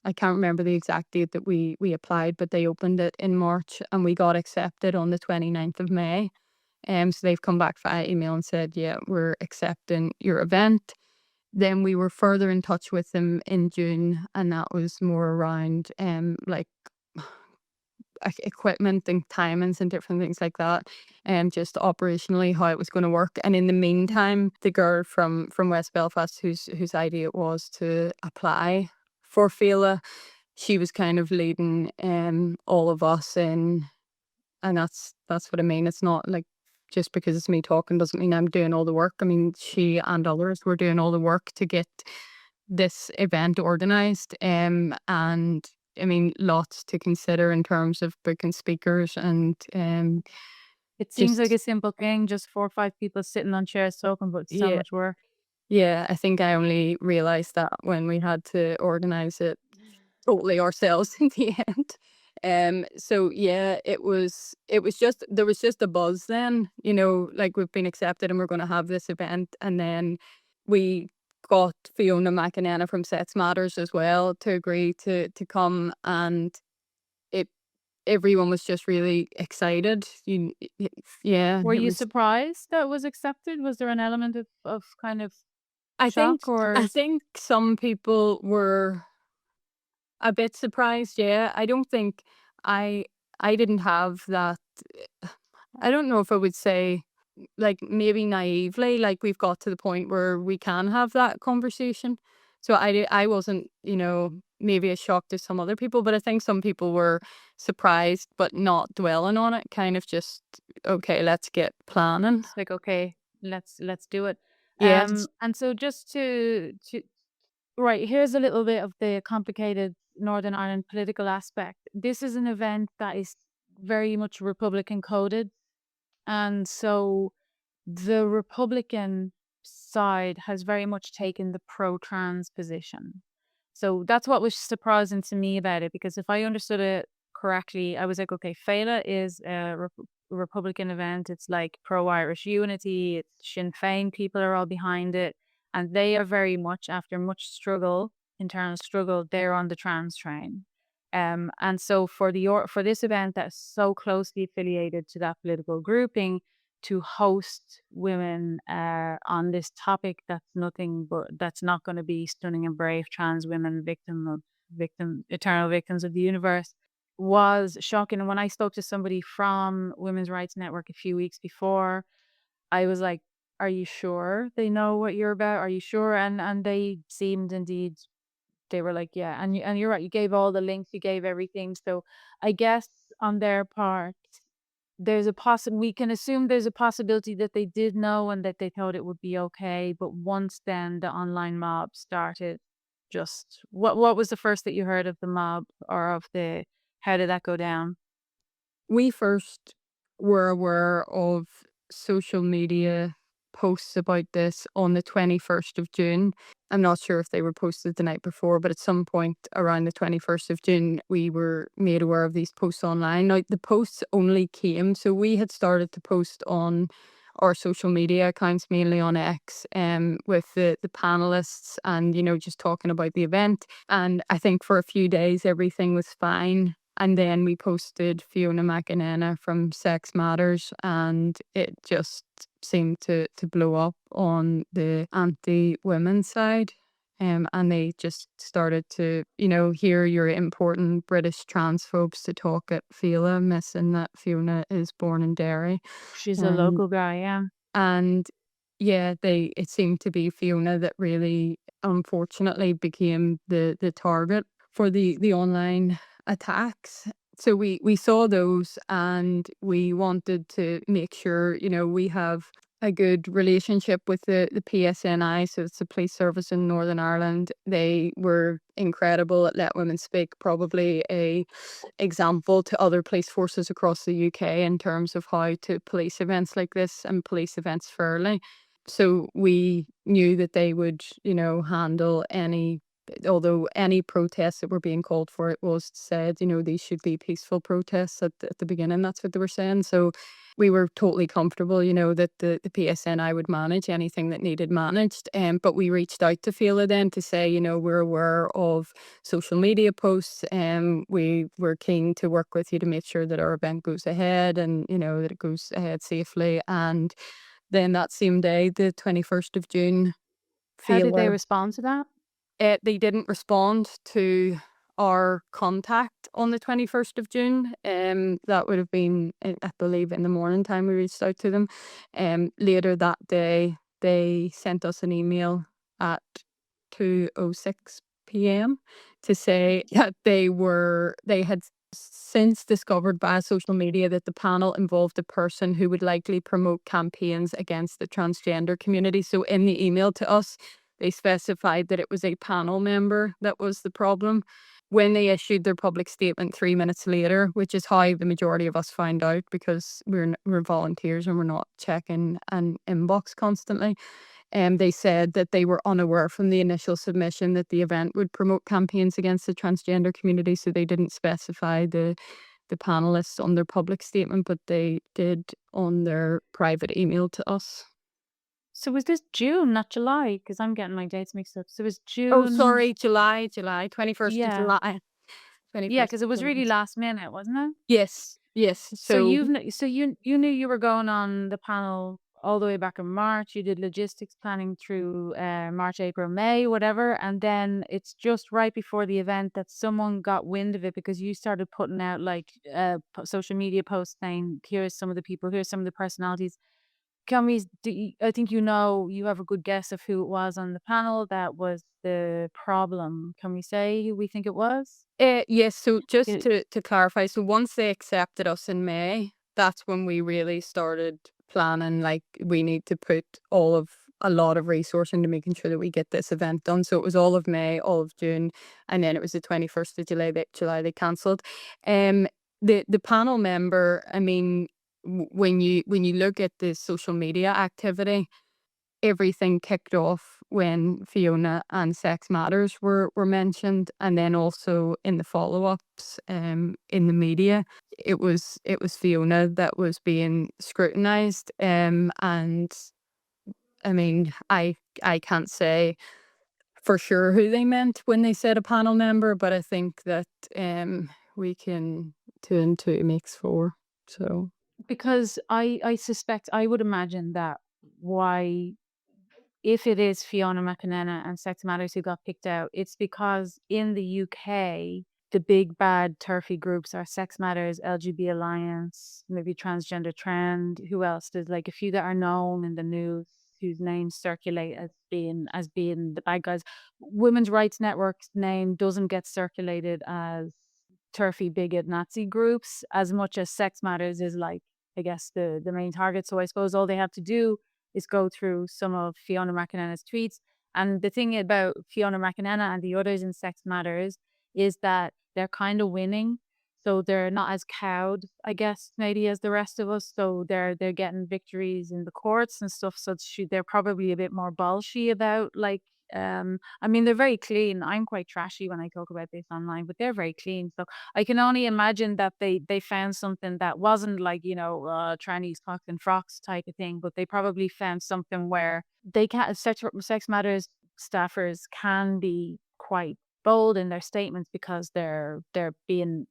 I can't remember the exact date that we applied, but they opened it in March and we got accepted on the 29th of May. So they've come back via email and said, yeah, we're accepting your event. Then we were further in touch with them in June, and that was more around like equipment and timings and different things like that, and just operationally how it was going to work. And in the meantime, the girl from West Belfast, whose idea it was to apply for Féile, she was kind of leading all of us in, and that's what I mean. It's not like just because it's me talking doesn't mean I'm doing all the work. I mean, she and others were doing all the work to get this event organised, and I mean, lots to consider in terms of booking speakers and It seems like just a simple thing, just 4 or 5 people sitting on chairs talking, but it's so yeah, much work. yeah. I think I only realised that when we had to organise it totally ourselves in the end. So yeah, it was just there was just a buzz then, like we've been accepted and we're going to have this event, and then we got Fiona McInerney from Sex Matters as well to agree to come, and it everyone was just really excited. Yeah, Were it you was. surprised that was accepted? Was there an element of kind of I think shock or? I think some people were a bit surprised. Yeah, I don't think I I didn't have that. I don't know if I would say, like, maybe naively, like we've got to the point where we can have that conversation. So I wasn't, maybe as shocked as some other people, but I think some people were surprised, but not dwelling on it. Kind of just, okay, let's get planning. It's like, okay, let's do it. Yes. And so just to right, here's a little bit of the complicated Northern Ireland political aspect. This is an event that is very much Republican coded. And so the Republican side has very much taken the pro-trans position. So that's what was surprising to me about it, because if I understood it correctly, I was like, okay, Féile is a Republican event. It's like pro-Irish unity. It's Sinn Féin people are all behind it. And they are very much, after much struggle, internal struggle, they're on the trans train. And so for this event that's so closely affiliated to that political grouping, to host women on this topic that's not going to be stunning and brave trans women eternal victims of the universe was shocking. And when I spoke to somebody from Women's Rights Network a few weeks before, I was like, are you sure they know what you're about? Are you sure? And they seemed indeed, they were like, yeah. And you're right, you gave all the links, you gave everything. So I guess on their part, we can assume there's a possibility that they did know and that they thought it would be okay. But once then the online mob started, just what was the first that you heard of the mob, or of how did that go down? We first were aware of social media posts about this on the 21st of June. I'm not sure if they were posted the night before, but at some point around the 21st of June, we were made aware of these posts online. Now, the posts only came, so we had started to post on our social media accounts, mainly on X, with the panelists and, just talking about the event. And I think for a few days, everything was fine. And then we posted Fiona McInerney from Sex Matters, and it just seemed to blow up on the anti-women's side. And they just started to, hear your important British transphobes to talk at Féile, missing that Fiona is born in Derry. She's a local guy, yeah. And yeah, it seemed to be Fiona that really, unfortunately, became the target for the online attacks. So we saw those, and we wanted to make sure, we have a good relationship with the PSNI, so it's the police service in Northern Ireland. They were incredible at Let Women Speak, probably a example to other police forces across the UK in terms of how to police events like this and police events fairly. So we knew that they would, handle although any protests that were being called for, it was said, these should be peaceful protests at the beginning. That's what they were saying. So we were totally comfortable, that the PSNI would manage anything that needed managed. But we reached out to Féile then to say, we're aware of social media posts, and we were keen to work with you to make sure that our event goes ahead and, that it goes ahead safely. And then that same day, the 21st of June, How did they Féile, respond to that? they didn't respond to our contact on the 21st of June. That would have been, I believe, in the morning time we reached out to them. Later that day, they sent us an email at 2:06 p.m. to say that they had since discovered via social media that the panel involved a person who would likely promote campaigns against the transgender community. So in the email to us, they specified that it was a panel member that was the problem. When they issued their public statement 3 minutes later, which is how the majority of us found out because we're volunteers and we're not checking an inbox constantly, they said that they were unaware from the initial submission that the event would promote campaigns against the transgender community, so they didn't specify the panelists on their public statement, but they did on their private email to us. So was this June, not July? Because I'm getting my dates mixed up. So it was June. Oh, sorry, July, 21st of Yeah. July. Yeah, because it was really last minute, wasn't it? Yes. So you knew you were going on the panel all the way back in March. You did logistics planning through March, April, May, whatever, and then it's just right before the event that someone got wind of it because you started putting out like social media posts saying, "Here's some of the people, here's some of the personalities." I think you have a good guess of who it was on the panel that was the problem. Can we say who we think it was? Yes, so just It- to clarify, so once they accepted us in May, that's when we really started planning, like, we need to put a lot of resource into making sure that we get this event done. So it was all of May, all of June, and then it was the 21st of July they cancelled. The panel member, I mean, when you look at the social media activity, everything kicked off when Fiona and Sex Matters were mentioned, and then also in the follow-ups in the media, it was Fiona that was being scrutinized. And I mean, I can't say for sure who they meant when they said a panel member, but I think that we can 2 and 2 makes 4. So because I suspect, I would imagine that why, if it is Fiona McInerney and Sex Matters who got picked out, it's because in the UK, the big bad turfy groups are Sex Matters, LGB Alliance, maybe Transgender Trend. Who else? There's like a few that are known in the news whose names circulate as being the bad guys. Women's Rights Network's name doesn't get circulated as turfy bigot Nazi groups as much as Sex Matters is, like, I guess the main target. So I suppose all they have to do is go through some of Fiona McInerney's tweets. And the thing about Fiona McInerney and the others in Sex Matters is that they're kind of winning. So they're not as cowed, I guess, maybe as the rest of us. So they're getting victories in the courts and stuff. So they're probably a bit more bolshy about like I mean they're very clean. I'm quite trashy when I talk about this online, but they're very clean. So I can only imagine that they found something that wasn't like, trannies, cocks and frocks type of thing, but they probably found something where they can sex matters staffers can be quite bold in their statements because they're being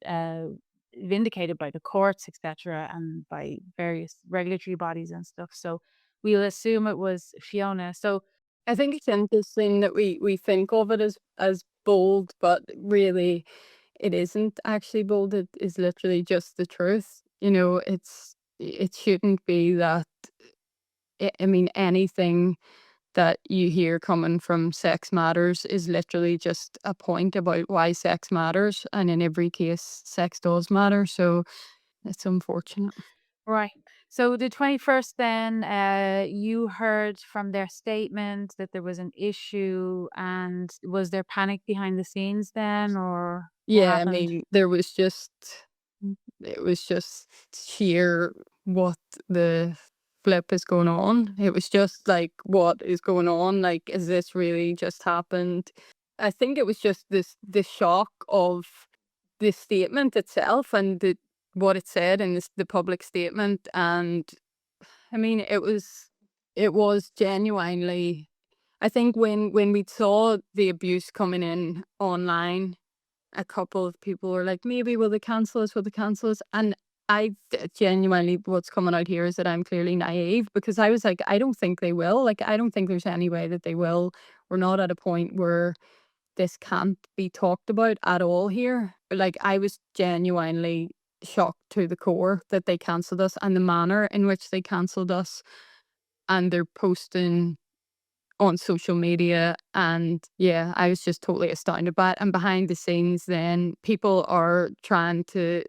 vindicated by the courts, etc., and by various regulatory bodies and stuff. So we'll assume it was Fiona. So I think it's interesting that we think of it as bold, but really it isn't actually bold. It is literally just the truth. It shouldn't be that. I mean, anything that you hear coming from Sex Matters is literally just a point about why sex matters, and in every case, sex does matter. So it's unfortunate. right. So the 21st then, you heard from their statement that there was an issue, and was there panic behind the scenes then, or what Yeah, I happened? mean, it was just sheer what the flip is going on. It was just like, what is going on? Like, is this really just happened? I think it was just the shock of the statement itself and what it said in the public statement. And I mean, it was genuinely. I think when we saw the abuse coming in online, a couple of people were like, maybe will they cancel us? Will they cancel us? And genuinely, what's coming out here is that I'm clearly naive, because I was like, I don't think they will. Like, I don't think there's any way that they will. We're not at a point where this can't be talked about at all here. Like, I was genuinely shocked to the core that they cancelled us, and the manner in which they cancelled us. And they're posting on social media, and yeah, I was just totally astounded by it. And behind the scenes then, people are trying to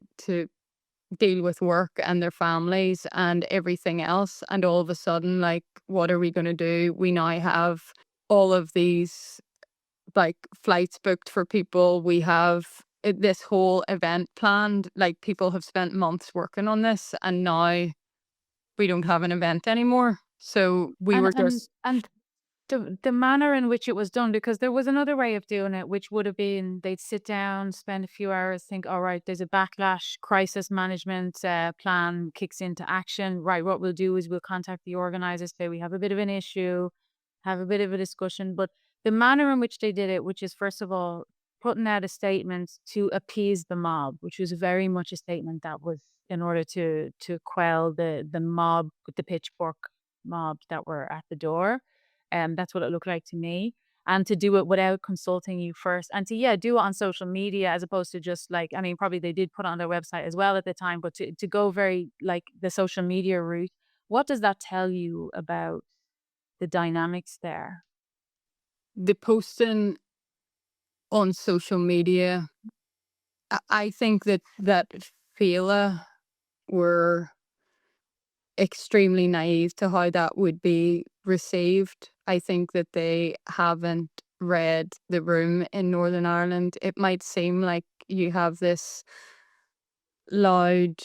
deal with work and their families and everything else, and all of a sudden, like, what are we going to do? We now have all of these like flights booked for people. We have this whole event planned. Like, people have spent months working on this, and now we don't have an event anymore. So we And were just. the manner in which it was done, because there was another way of doing it, which would have been they'd sit down, spend a few hours, think, all right, there's a backlash crisis management plan kicks into action. Right, what we'll do is we'll contact the organizers, say we have a bit of an issue, have a bit of a discussion. But the manner in which they did it, which is first of all putting out a statement to appease the mob, which was very much a statement that was in order to quell the mob with the pitchfork mob that were at the door. That's what it looked like to me. And to do it without consulting you first, and to do it on social media, as opposed to just like, I mean, probably they did put it on their website as well at the time, but to go very like the social media route, what does that tell you about the dynamics there? The posting on social media, I think that Féile were extremely naive to how that would be received. I think that they haven't read the room in Northern Ireland. It might seem like you have this loud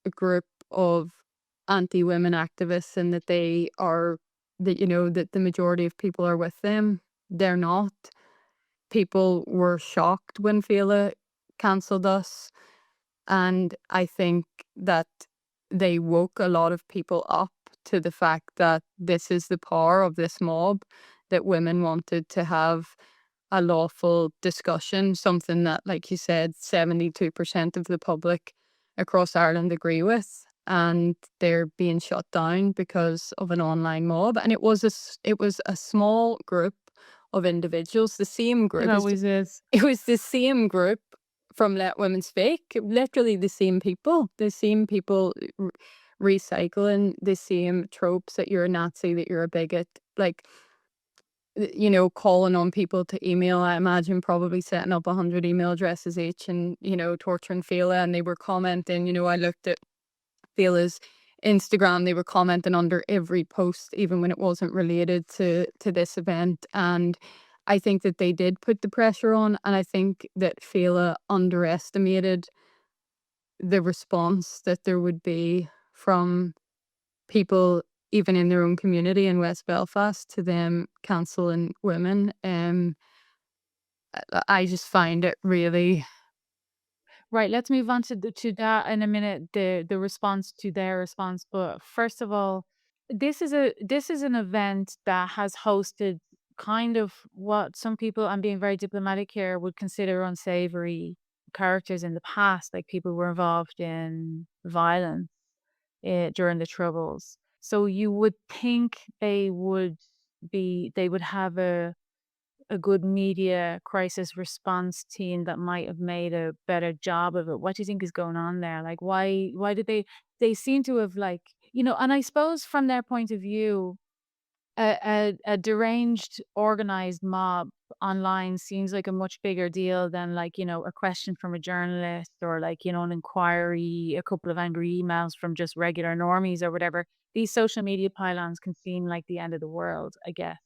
group of anti-women activists, and that that the majority of people are with them. They're not. People were shocked when Féile cancelled us. And I think that they woke a lot of people up to the fact that this is the power of this mob, that women wanted to have a lawful discussion, something that, like you said, 72% of the public across Ireland agree with. And they're being shut down because of an online mob. And it was a small group of individuals, the same It group. always is. It was the same group from Let Women Speak, literally the same people, recycling the same tropes, that you're a Nazi, that you're a bigot, like, calling on people to email. I imagine probably setting up 100 email addresses each, and, torturing Féile. And they were commenting, I looked at Féile's Instagram, they were commenting under every post, even when it wasn't related to this event. And I think that they did put the pressure on, and I think that Féile underestimated the response that there would be from people, even in their own community in West Belfast, to them cancelling women. I just find it really. Right, let's move on to that in a minute, the response to their response. But first of all, this is an event that has hosted kind of what some people, I'm being very diplomatic here, would consider unsavory characters in the past, like people were involved in violence during the Troubles. So you would think they would have a good media crisis response team that might have made a better job of it. What do you think is going on there? Like, why did they seem to have, like, and I suppose from their point of view, a deranged organized mob online seems like a much bigger deal than, like, a question from a journalist, or, like, an inquiry, a couple of angry emails from just regular normies or whatever. These social media pylons can seem like the end of the world, I guess.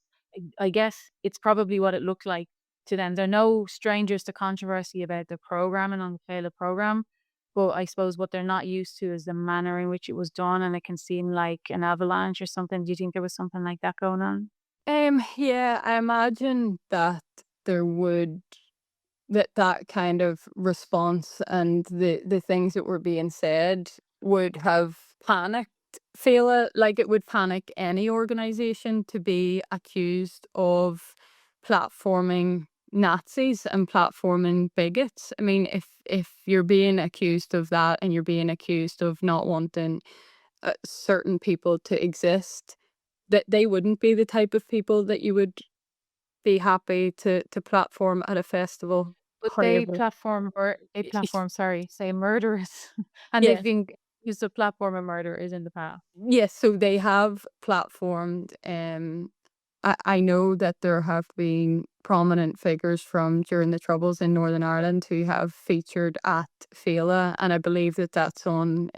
I guess it's probably what it looked like to them. They're no strangers to controversy about the programming on the Féile program, but I suppose what they're not used to is the manner in which it was done, and it can seem like an avalanche or something. Do you think there was something like that going on? Yeah, I imagine that there would that kind of response and the things that were being said would have panicked Féile, like it would panic any organization to be accused of platforming Nazis and platforming bigots. I mean, if you're being accused of that and you're being accused of not wanting certain people to exist, that they wouldn't be the type of people that you would be happy to platform at a festival. But However, sorry, say murderers, and they've yes, been used to platform a murderers in the past. yes, so they have platformed. I know that there have been prominent figures from during the Troubles in Northern Ireland who have featured at Féile, and I believe that that's on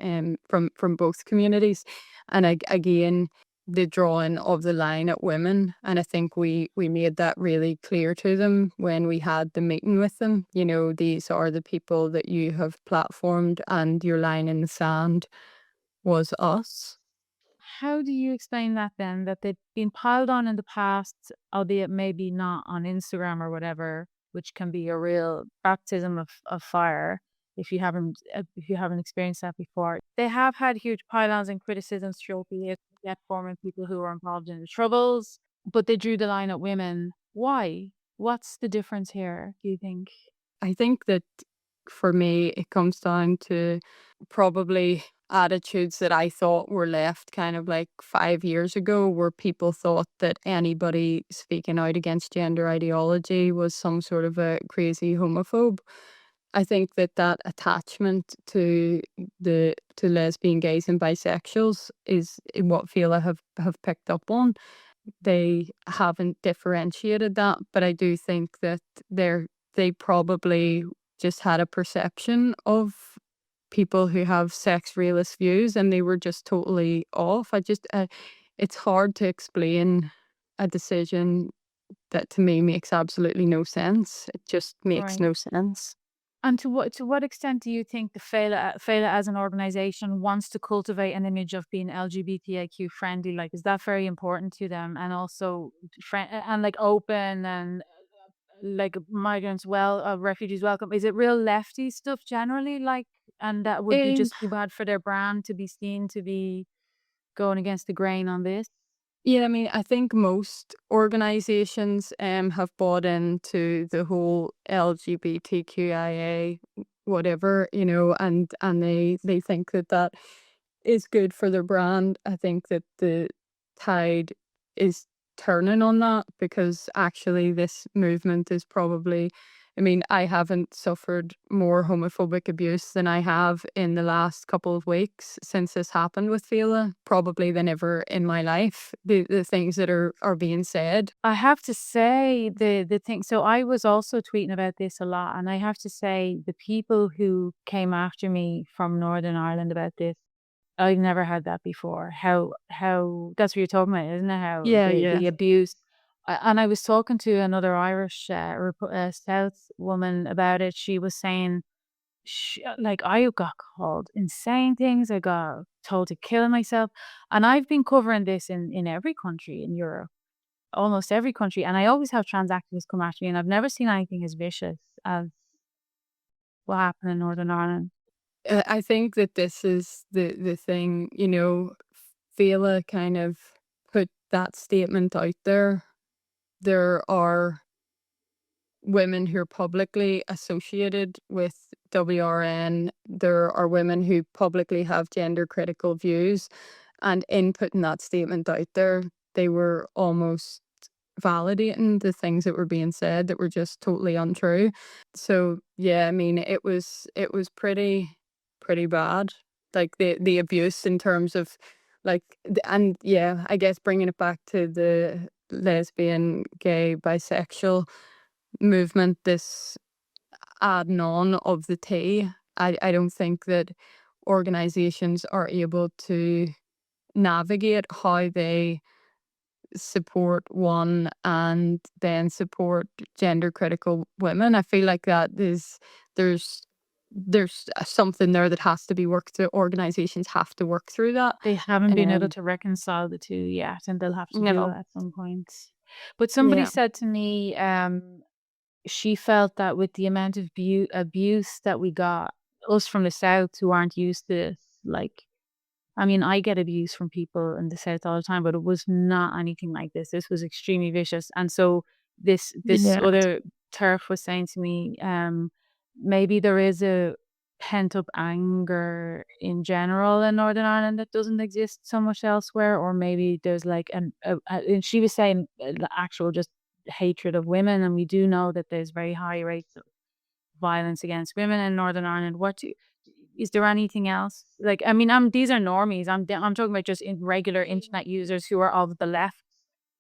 from both communities. And again, the drawing of the line at women, and I think we made that really clear to them when we had the meeting with them. These are the people that you have platformed, and your line in the sand was us. How do you explain that then? That they've been piled on in the past, albeit maybe not on Instagram or whatever, which can be a real baptism of fire if you haven't experienced that before. They have had huge pylons and criticisms throughout the years, yet forming people who were involved in the Troubles, but they drew the line at women. Why? What's the difference here, do you think? I think that for me, it comes down to probably attitudes that I thought were left kind of like 5 years ago, where people thought that anybody speaking out against gender ideology was some sort of a crazy homophobe. I think that attachment to lesbian, gays, and bisexuals is what Féile have picked up on. They haven't differentiated that, but I do think that they probably just had a perception of people who have sex realist views, and they were just totally off. It's hard to explain a decision that to me makes absolutely no sense. It just makes Right. no sense. And to what extent do you think the Féile as an organization wants to cultivate an image of being LGBTIQ friendly? Like, is that very important to them? And also and like open and like migrants refugees welcome. Is it real lefty stuff generally? Like, and that would be Um, just too bad for their brand to be seen to be going against the grain on this. Yeah, I mean, I think most organizations have bought into the whole LGBTQIA whatever, and they think that is good for their brand. I think that the tide is turning on that, because actually this movement is probably, I mean, I haven't suffered more homophobic abuse than I have in the last couple of weeks since this happened with Féile, probably than ever in my life. The things that are being said. I have to say the thing. So I was also tweeting about this a lot, and I have to say the people who came after me from Northern Ireland about this, I've never had that before. How that's what you're talking about, isn't it? How Yeah, the yeah. abuse. and I was talking to another Irish South woman about it. She was saying, like, I got called insane things. I got told to kill myself, and I've been covering this in every country in Europe, almost every country, and I always have trans activists come after me, and I've never seen anything as vicious as what happened in Northern Ireland. I think that this is the thing, Féile kind of put that statement out there. There are women who are publicly associated with WRN. There are women who publicly have gender critical views. And in putting that statement out there, they were almost validating the things that were being said that were just totally untrue. So yeah, I mean, it was pretty bad. Like the abuse in terms of like and yeah, I guess bringing it back to the lesbian, gay, bisexual movement, this adding on of the tea. I don't think that organizations are able to navigate how they support one and then support gender critical women. I feel like there's something there that has to be worked through. Organizations have to work through that. They haven't been able Um, to reconcile the two yet, and they'll have to do no, it at some point. But somebody yeah, said to me, she felt that with the amount of abuse that we got, us from the South who aren't used to this, like, I mean, I get abuse from people in the South all the time, but it was not anything like this. This was extremely vicious. And so this yeah, other turf was saying to me, maybe there is a pent up anger in general in Northern Ireland that doesn't exist so much elsewhere, or maybe there's like and she was saying the actual just hatred of women, and we do know that there's very high rates of violence against women in Northern Ireland. Is there anything else? Like, I mean, these are normies. I'm talking about just regular internet users who are of the left,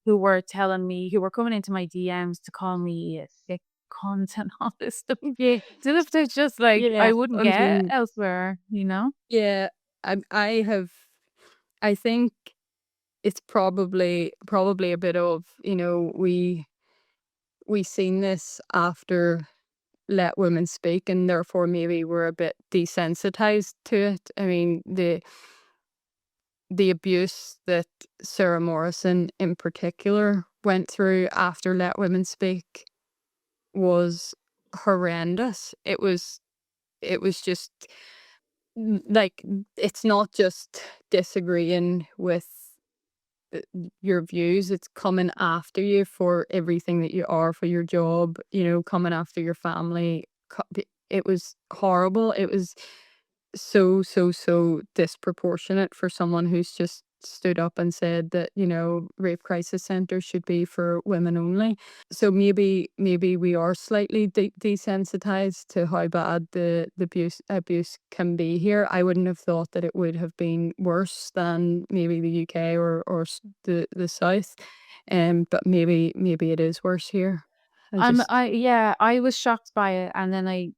who were telling me, who were coming into my DMs to call me a sick cunt and all this stuff. yeah, Stuff that's just like I yeah. wouldn't I get mean, elsewhere, you know? yeah. I have. I think it's probably a bit of we seen this after Let Women Speak, and therefore maybe we're a bit desensitized to it. I mean, the abuse that Sarah Morrison in particular went through after Let Women Speak was horrendous. It was just like it's not just disagreeing with your views, it's coming after you for everything that you are, for your job, coming after your family. It was horrible. It was so, so, so disproportionate for someone who's just stood up and said that, rape crisis centers should be for women only. So maybe we are slightly desensitized to how bad the abuse can be here. I wouldn't have thought that it would have been worse than maybe the UK or the South. But maybe it is worse here. I just Yeah, I was shocked by it, and then I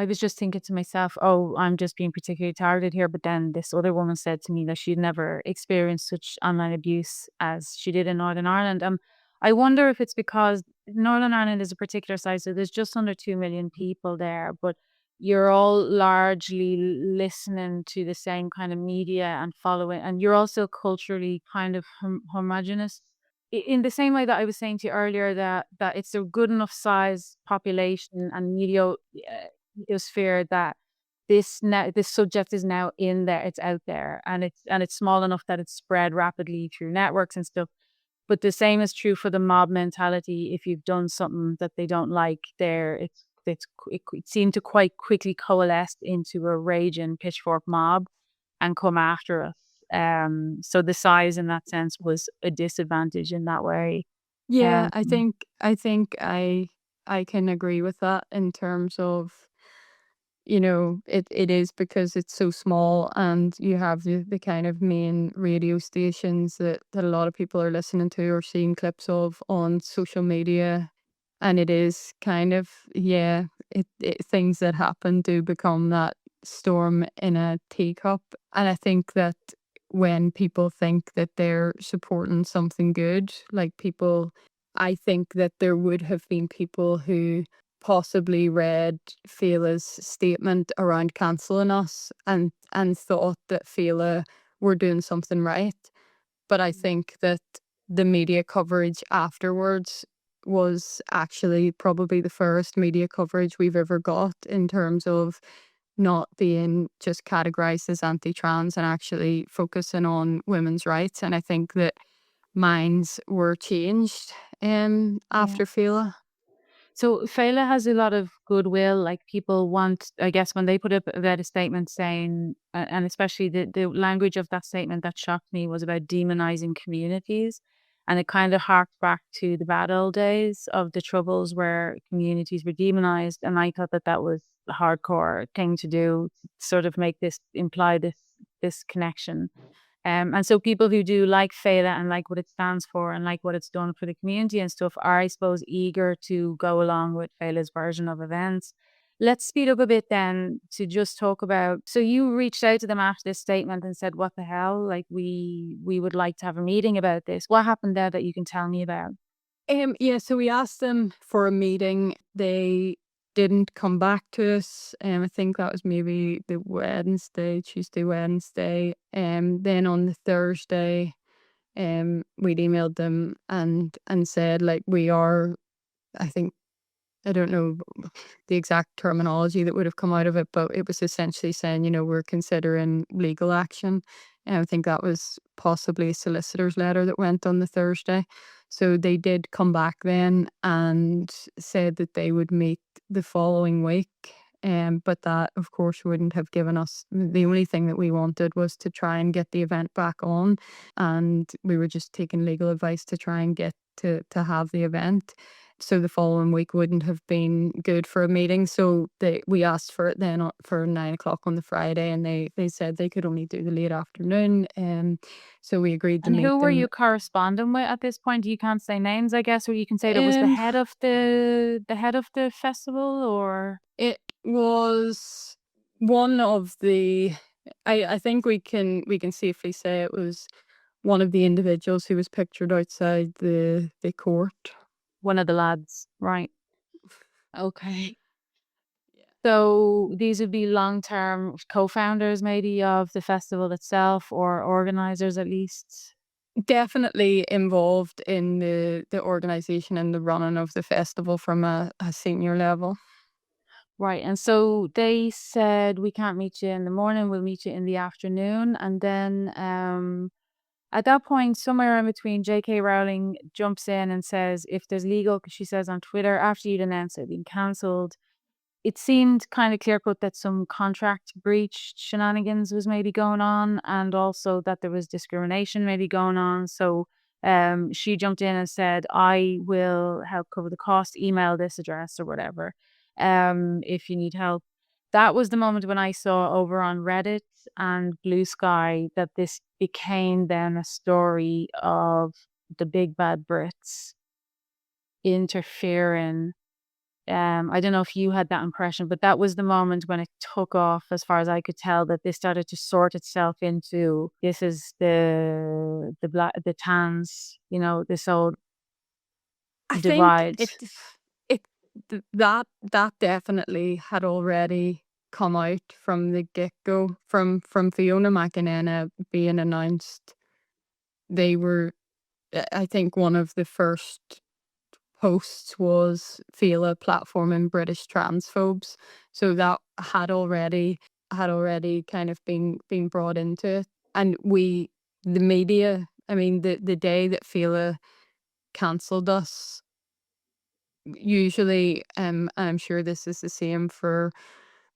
was just thinking to myself, "Oh, I'm just being particularly targeted here." But then this other woman said to me that she'd never experienced such online abuse as she did in Northern Ireland. I wonder if it's because Northern Ireland is a particular size, so there's just under 2 million people there, but you're all largely listening to the same kind of media and following, and you're also culturally kind of homogenous. In the same way that I was saying to you earlier that it's a good enough size population and mediosphere that this subject is now in there, it's out there, and it's small enough that it's spread rapidly through networks and stuff. But the same is true for the mob mentality. If you've done something that they don't like, it seemed to quite quickly coalesce into a raging pitchfork mob and come after us. So the size in that sense was a disadvantage in that way. yeah, Um, I can agree with that in terms of it is because it's so small and you have the kind of main radio stations that a lot of people are listening to or seeing clips of on social media. And it is kind of, yeah, things that happen do become that storm in a teacup. And I think that when people think that they're supporting something good, like people I think that there would have been people who possibly read Féile's statement around cancelling us and thought that Féile were doing something right. But I think that the media coverage afterwards was actually probably the first media coverage we've ever got in terms of not being just categorized as anti-trans and actually focusing on women's rights. And I think that minds were changed Yeah. after Féile. So Féile has a lot of goodwill. Like people want, I guess, when they put up a statement saying, and especially the language of that statement that shocked me was about demonizing communities. And it kind of harked back to the bad old days of the Troubles where communities were demonized. And I thought that that was a hardcore thing to do, sort of make this imply this connection. And so people who do like Féile and like what it stands for and like what it's done for the community and stuff are, I suppose, eager to go along with Féile's version of events. Let's speed up a bit then to just talk about. So you reached out to them after this statement and said, "What the hell? Like we would like to have a meeting about this." What happened there that you can tell me about? Yeah, so we asked them for a meeting. They didn't come back to us. I think that was maybe the Tuesday, Wednesday. Then on the Thursday, we'd emailed them and said like we are, I think, I don't know the exact terminology that would have come out of it, but it was essentially saying, we're considering legal action. And I think that was possibly a solicitor's letter that went on the Thursday. So they did come back then and said that they would meet the following week. But that, of course, wouldn't have given us the only thing that we wanted was to try and get the event back on. And we were just taking legal advice to try and get to have the event. So the following week wouldn't have been good for a meeting. So we asked for it then for 9 o'clock on the Friday, and they said they could only do the late afternoon. So we agreed to And meet who were them. you corresponding with at this point? You can't say names, I guess, or you can say it was the Um, head of the festival, or it was one of the. I think we can safely say it was one of the individuals who was pictured outside the court. one of the lads, right? Okay. So these would be long-term co-founders maybe of the festival itself or organizers at least. Definitely involved in the organization and the running of the festival from a senior level. Right. And so they said we can't meet you in the morning, we'll meet you in the afternoon. And then at that point, somewhere in between, J.K. Rowling jumps in and says, if there's legal, because she says on Twitter, after you'd announced it being cancelled, it seemed kind of clear cut that some contract breach shenanigans was maybe going on, and also that there was discrimination maybe going on. So she jumped in and said, I will help cover the cost, email this address or whatever, if you need help. That was the moment when I saw over on Reddit and Blue Sky that this became then a story of the big bad Brits interfering. I don't know if you had that impression, but that was the moment when it took off, as far as I could tell, that this started to sort itself into this is the black the tans, this old I think divide. it that definitely had already come out from the get-go from Fiona McEnena being announced. They were, I think, one of the first posts was Féile platforming British transphobes. So that had already kind of been brought into it. And the media, I mean, the day that Féile cancelled us, usually, and I'm sure this is the same for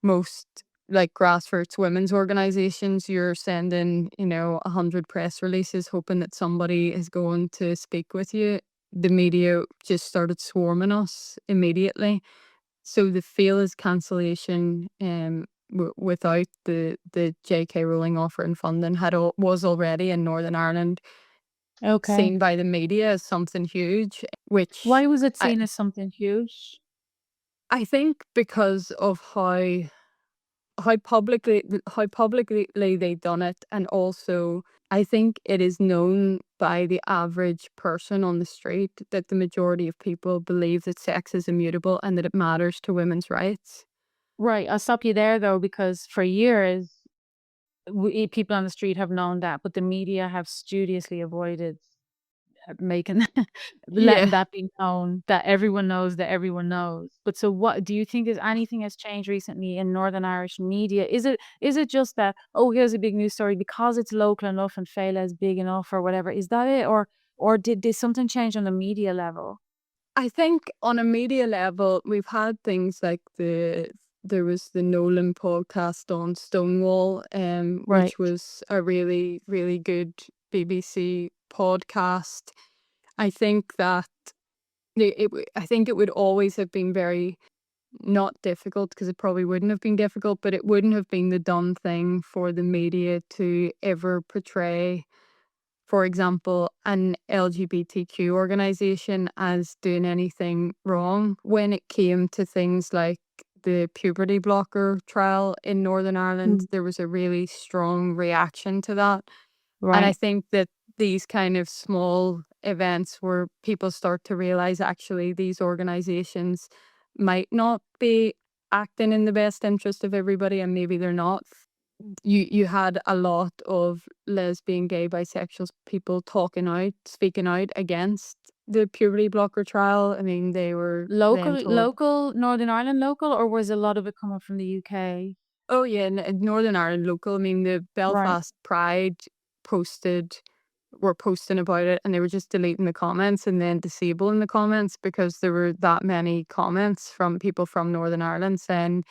most like grassroots women's organizations, you're sending, 100 press releases hoping that somebody is going to speak with you. The media just started swarming us immediately. So the Féile's cancellation, without the J.K. Rowling offer and funding was already in Northern Ireland Okay. seen by the media as something huge, which Why was it I seen as something huge? I think because of how publicly they done it, and also I think it is known by the average person on the street that the majority of people believe that sex is immutable and that it matters to women's rights. Right. I'll stop you there though, because for years, people on the street have known that, but the media have studiously avoided making Yeah. letting that be known, that everyone knows that everyone knows. But so what do you think, is anything has changed recently in Northern Irish media? Is it just that, oh, here's a big news story because it's local enough and Féile is big enough or whatever? Is that it? Or did something change on the media level? I think on a media level, we've had things like there was the Nolan podcast on Stonewall, Right. which was a really, really good BBC podcast. I think that I think it would always have been very not difficult, because it probably wouldn't have been difficult, but it wouldn't have been the done thing for the media to ever portray, for example, an LGBTQ organization as doing anything wrong when it came to things like the puberty blocker trial in Northern Ireland. Mm. There was a really strong reaction to that. And I Right. think that these kind of small events where people start to realize actually these organizations might not be acting in the best interest of everybody, and maybe they're not. You had a lot of lesbian, gay, bisexual people speaking out against the puberty blocker trial. I mean, they were then told, Local Northern Ireland local, or was a lot of it coming from the UK? oh yeah, in Northern Ireland local. I mean, the Right. Belfast Pride posted were posting about it, and they were just deleting the comments and then disabling the comments because there were that many comments from people from Northern Ireland saying,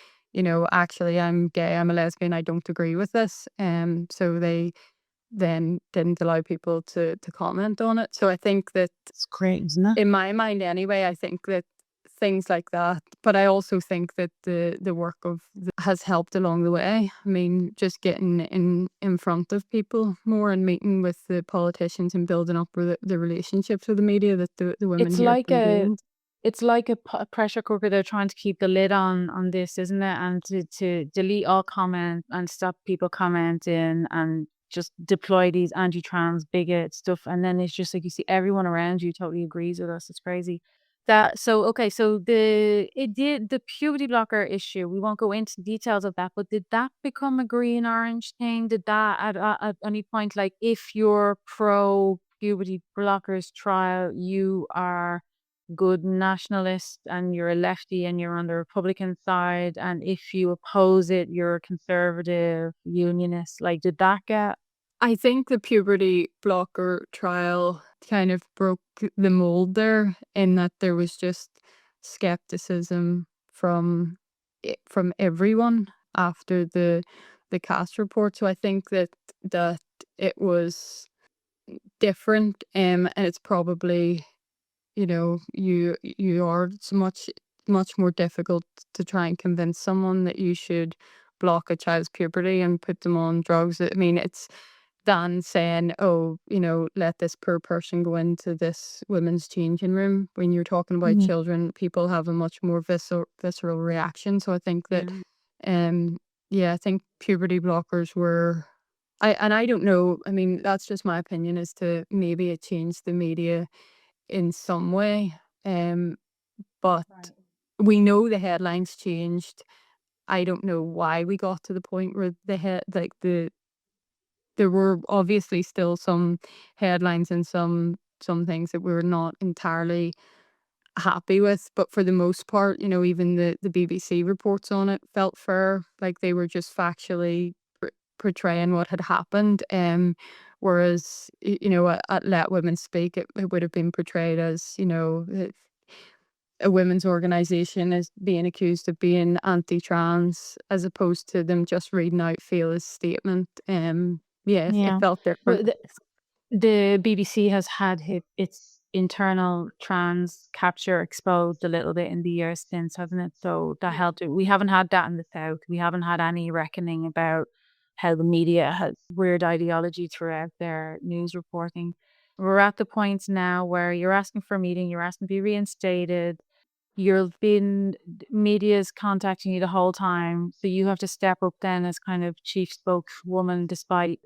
actually, I'm gay, I'm a lesbian, I don't agree with this. So they then didn't allow people to comment on it. So I think that, It's great, isn't it? in my mind anyway, I think that things like that, but I also think that the work has helped along the way. I mean, just getting in front of people more and meeting with the politicians and building up the relationships with the media that the women It's here have like been a doing. it's like a pressure cooker. They're trying to keep the lid on this, isn't it? And to delete all comment and stop people commenting and just deploy these anti-trans bigot stuff. And then it's just like you see everyone around you totally agrees with us. It's crazy. That so okay, so the puberty blocker issue, we won't go into details of that, but did that become a green orange thing? Did that at any point, like if you're pro puberty blockers trial, you are good nationalist and you're a lefty and you're on the Republican side, and if you oppose it, you're a conservative unionist. Like, did that get I think the puberty blocker trial kind of broke the mold there, in that there was just skepticism from everyone after the cast report. So I think that it was different, and it's probably, you are, it's much more difficult to try and convince someone that you should block a child's puberty and put them on drugs. I mean, it's than saying, oh, let this poor person go into this women's changing room. When you're talking about Mhm. children, people have a much more visceral reaction. So I think that, Yeah. um, yeah, I think puberty blockers were. I don't know. I mean, that's just my opinion as to maybe it changed the media in some way. Um, but Right. we know the headlines changed. I don't know why we got to the point where there were obviously still some headlines and some things that we were not entirely happy with, but for the most part, even the BBC reports on it felt fair. Like they were just factually portraying what had happened. Whereas at Let Women Speak, it would have been portrayed as a women's organization is being accused of being anti-trans, as opposed to them just reading out Féile's statement. Yeah, it Yeah. felt Well, different. the BBC has had its internal trans capture exposed a little bit in the years since, hasn't it? So that Yeah. helped. We haven't had that in the South. We haven't had any reckoning about how the media has weird ideology throughout their news reporting. We're at the point now where you're asking for a meeting, you're asking to be reinstated, you've been media's contacting you the whole time, so you have to step up then as kind of chief spokeswoman despite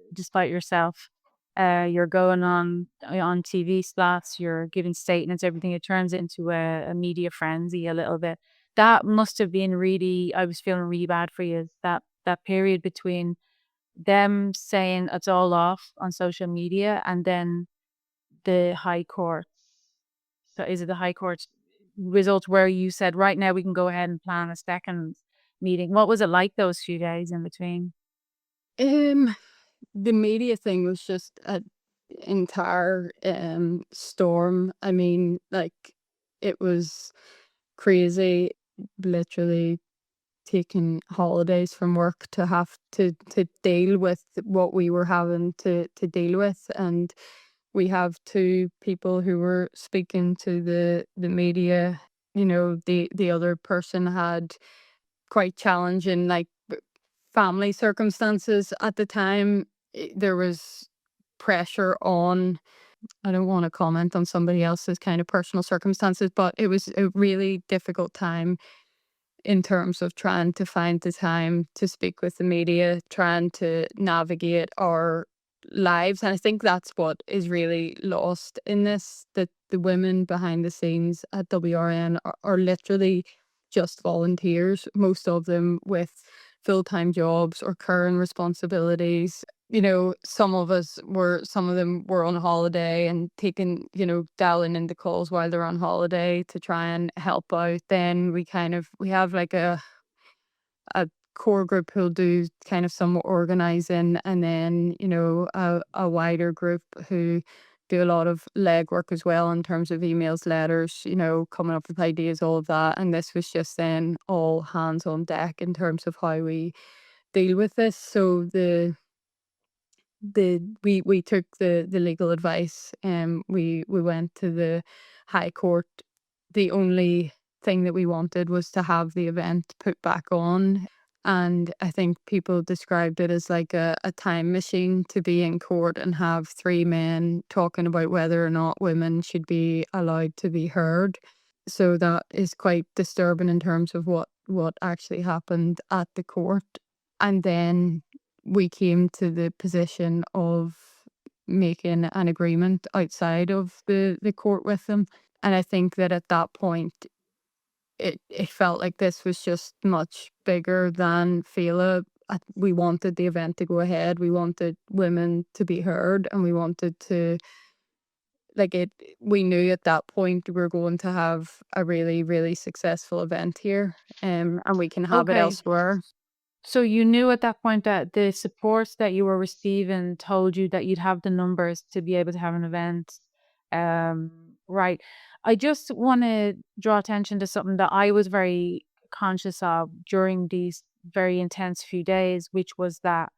yourself. you're going on TV spots, you're giving statements, everything. It turns into a media frenzy a little bit. That must have been really. I was feeling really bad for you. That period between them saying it's all off on social media and then the High Court. So is it the High Court result where you said, right now we can go ahead and plan a second meeting? What was it like those few days in between? Um, the media thing was just an entire storm. I mean, like, it was crazy, literally taking holidays from work to have to deal with what we were having to deal with. And we have two people who were speaking to the media. You know, the other person had quite challenging, like, family circumstances at the time. There was pressure on. I don't want to comment on somebody else's kind of personal circumstances, but it was a really difficult time in terms of trying to find the time to speak with the media, trying to navigate our lives. And I think that's what is really lost in this, that the women behind the scenes at WRN are literally just volunteers, most of them with full-time jobs or current responsibilities. You know, some of them were on holiday and taking, dialing into calls while they're on holiday to try and help out. Then we have like a core group who'll do kind of some organizing, and then, a wider group who do a lot of legwork as well in terms of emails, letters, coming up with ideas, all of that. And this was just then all hands on deck in terms of how we deal with this. So we took the legal advice, and we went to the High Court. The only thing that we wanted was to have the event put back on, and I think people described it as like a time machine to be in court and have three men talking about whether or not women should be allowed to be heard. So that is quite disturbing in terms of what actually happened at the court. And then we came to the position of making an agreement outside of the court with them. And I think that at that point, it felt like this was just much bigger than Féile. We wanted the event to go ahead. We wanted women to be heard, and we wanted to, like, it. We knew at that point we were going to have a really, really successful event here, and we can have it Okay. elsewhere. So you knew at that point that the supports that you were receiving told you that you'd have the numbers to be able to have an event. Right. I just want to draw attention to something that I was very conscious of during these very intense few days, which was that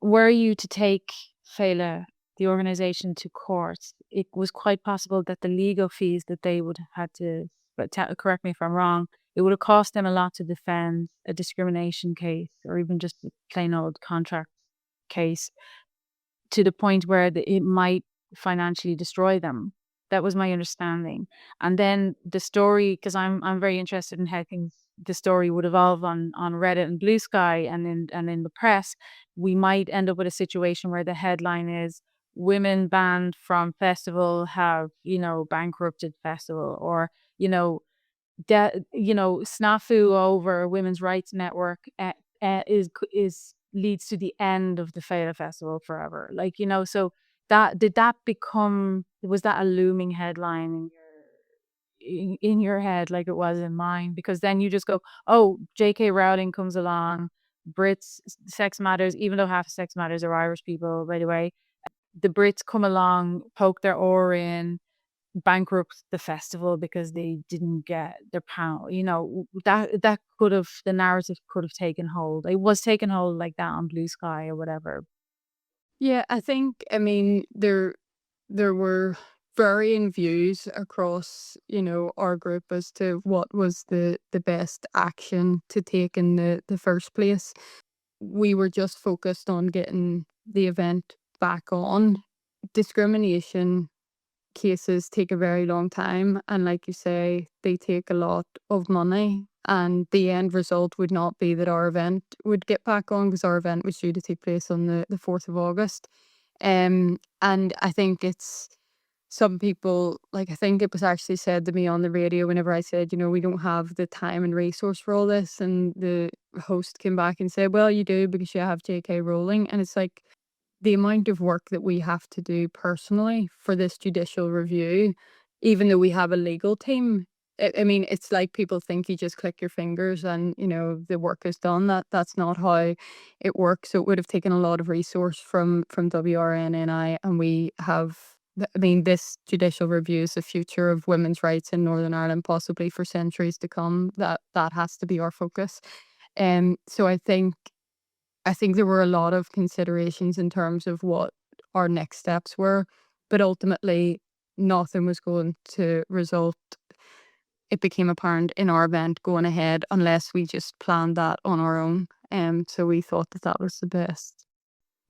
were you to take Féile, the organization, to court, it was quite possible that the legal fees that they would have had to, but correct me if I'm wrong, it would have cost them a lot to defend a discrimination case or even just a plain old contract case, to the point where it might financially destroy them. That was my understanding. And then the story, because I'm very interested in how the story would evolve on Reddit and Blue Sky and in the press, we might end up with a situation where the headline is women banned from festival have, bankrupted festival, or, you know, snafu over women's rights network is leads to the end of the Féile Festival forever. Like, so that did that become was that a looming headline in your head like it was in mine? Because then you just go, oh, J.K. Rowling comes along, Brits, Sex Matters, even though half of Sex Matters are Irish people, by the way, the Brits come along, poke their oar in, bankrupt the festival because they didn't get their pound. That could have, the narrative could have taken hold. It was taken hold like that on Blue Sky or whatever. Yeah, I mean, there were varying views across, our group as to what was the best action to take in the first place. We were just focused on getting the event back on. Discrimination cases take a very long time, and like you say, they take a lot of money. And the end result would not be that our event would get back on, because our event was due to take place on the 4th of August. And I think it's some people, like, I think it was actually said to me on the radio whenever I said, we don't have the time and resource for all this. And the host came back and said, well, you do because you have J.K. Rowling. And it's like the amount of work that we have to do personally for this judicial review, even though we have a legal team. I mean, it's like people think you just click your fingers and, the work is done. That's not how it works. So it would have taken a lot of resource from WRNNI, and we have. I mean, this judicial review is the future of women's rights in Northern Ireland, possibly for centuries to come. That has to be our focus. So I think there were a lot of considerations in terms of what our next steps were, but ultimately nothing was going to result. It became apparent in our event going ahead unless we just planned that on our own. So we thought that was the best.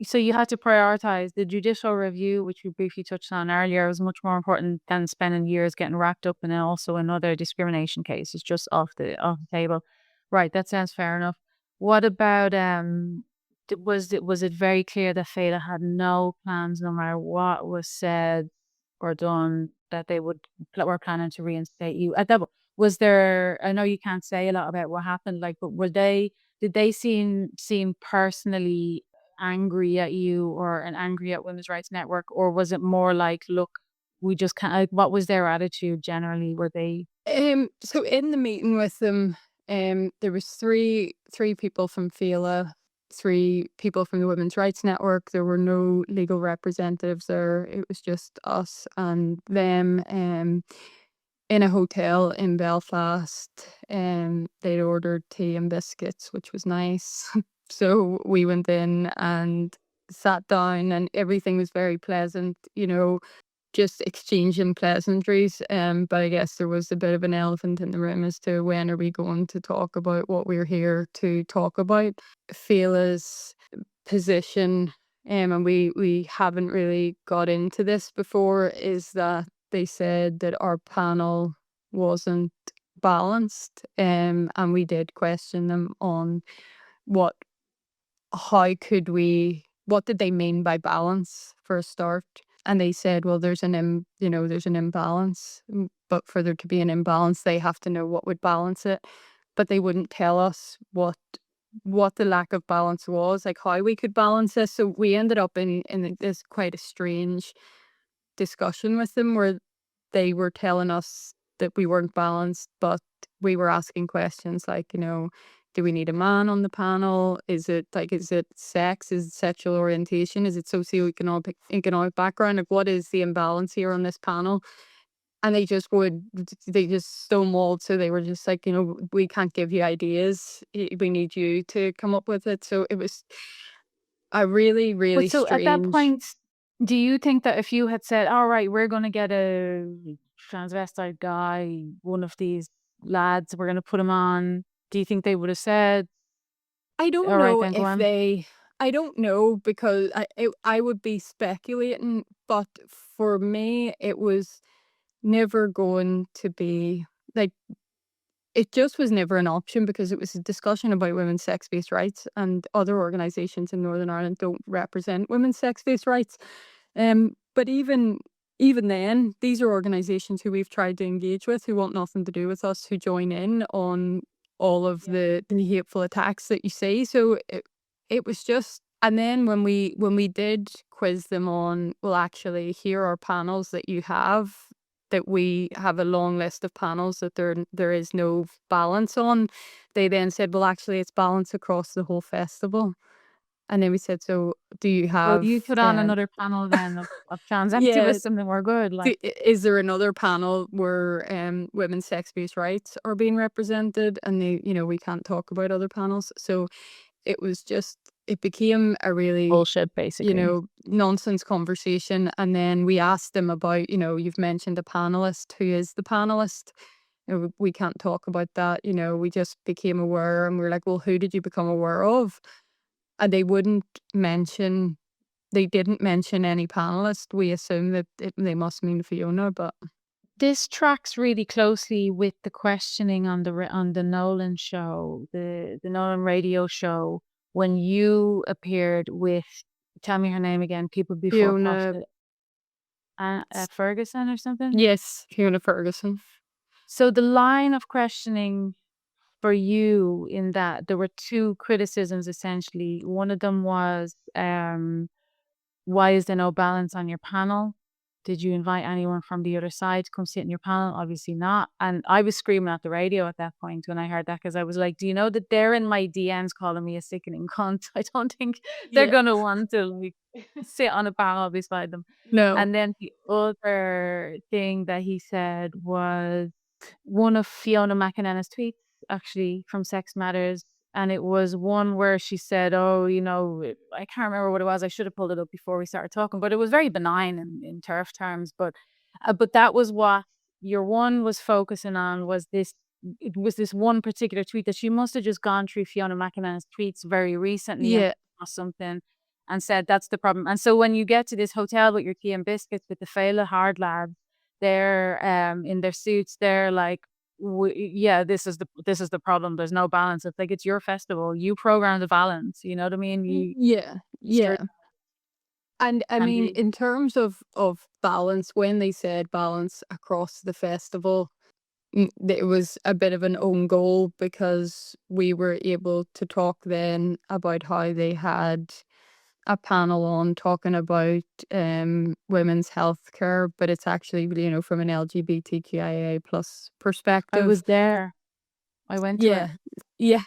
So you had to prioritize the judicial review, which we briefly touched on earlier, was much more important than spending years getting wrapped up in also another discrimination case. It's just off the table. Right, that sounds fair enough. What about was it very clear that Féile had no plans, no matter what was said or done, that they were planning to reinstate you? Was there? I know you can't say a lot about what happened, but did they seem personally angry at you or angry at Women's Rights Network, or was it more like, look, we just can't? What was their attitude generally? Were they? So in the meeting with them, there was three people from Féile, 3 people from the Women's Rights Network. There were no legal representatives there. It was just us and them. In a hotel in Belfast, they'd ordered tea and biscuits, which was nice. So we went in and sat down, and everything was very pleasant, just exchanging pleasantries. But I guess there was a bit of an elephant in the room as to when are we going to talk about what we're here to talk about. Féile's position, and we haven't really got into this before, is that they said that our panel wasn't balanced, and we did question them on what did they mean by balance for a start. And they said, well, there's an imbalance, but for there to be an imbalance, they have to know what would balance it. But they wouldn't tell us what the lack of balance was, like how we could balance this. So we ended up in this quite a strange discussion with them, where they were telling us that we weren't balanced, but we were asking questions like, do we need a man on the panel? Is it sex? Is it sexual orientation? Is it economic background? Like, what is the imbalance here on this panel? And they just stonewalled. So they were just like, we can't give you ideas. We need you to come up with it. So it was a really, really So at that strange. point, do you think that if you had said, all right, we're going to get a transvestite guy, one of these lads, we're going to put him on, do you think they would have said, I don't all right, know then go if on? I don't know, because I would be speculating, but for me, it was never going to be like, it just was never an option, because it was a discussion about women's sex-based rights, and other organisations in Northern Ireland don't represent women's sex-based rights. But even then, these are organisations who we've tried to engage with, who want nothing to do with us, who join in on all of the hateful attacks that you see. So it was just. And then when we did quiz them on, well, actually, here are panels that you have, that we have a long list of panels that there is no balance on. They then said, well, actually, it's balance across the whole festival. And then we said, so do you Well, have you put on another panel then of trans yeah, activists, and we're good. Like, is there another panel where women's sex-based rights are being represented? And we can't talk about other panels. So it became a really bullshit, basically. nonsense conversation. And then we asked them about, you've mentioned a panelist. Who is the panelist? We can't talk about that. We just became aware, and we were like, well, who did you become aware of? And they didn't mention any panelist. We assumed that they must mean Fiona, but This tracks really closely with the questioning on the Nolan show, the Nolan radio show, when you appeared with tell me her name again. People before Fiona. profit. Ferguson or something. Yes, Fiona Ferguson. So the line of questioning for you in that there were two criticisms essentially. One of them was, why is there no balance on your panel? Did you invite anyone from the other side to come sit in your panel? Obviously not. And I was screaming at the radio at that point when I heard that, because I was like, do you know that they're in my DMs calling me a sickening cunt? I don't think they're Yeah. going to want to like sit on a panel beside them. No. And then the other thing that he said was one of Fiona McEnana's tweets, actually, from Sex Matters. And it was one where she said, oh, you know, I can't remember what it was. I should have pulled it up before we started talking, but it was very benign in turf terms. But that was what your one was focusing on, was this. It was this one particular tweet that she must have just gone through Fiona McEnana's tweets very recently and Yeah. something and said that's the problem. And so when you get to this hotel with your tea and biscuits with the Féile hard lads, they're in their suits, they're like, yeah, this is the problem. There's no balance. It's like, it's your festival. You program the balance. You know what I mean? Yeah. Yeah. And I mean, And in terms of balance, when they said balance across the festival, it was a bit of an own goal, because we were able to talk then about how they had a panel on talking about women's health care, but it's actually, you know, from an LGBTQIA plus I perspective. was there. I went to Yeah. it. Yeah.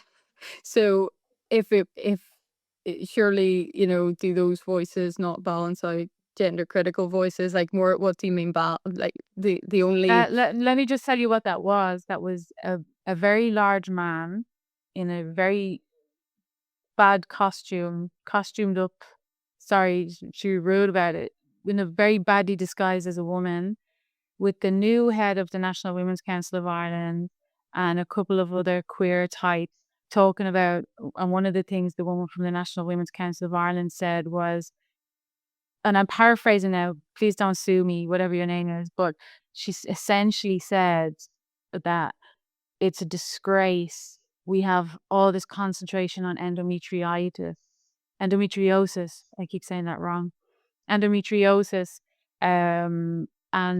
So if surely, you know, do those voices not balance out gender critical voices? Like, more, what do you mean like the only Let me just tell you what that was. That was a very large man in a very bad costumed up. Sorry, she rude about it. In a very badly disguised as a woman, with the new head of the National Women's Council of Ireland and a couple of other queer types talking about. And one of the things the woman from the National Women's Council of Ireland said was, and I'm paraphrasing now, please don't sue me, whatever your name is, but she essentially said that it's a disgrace. We have all this concentration on endometriosis. I keep saying that wrong. Endometriosis, and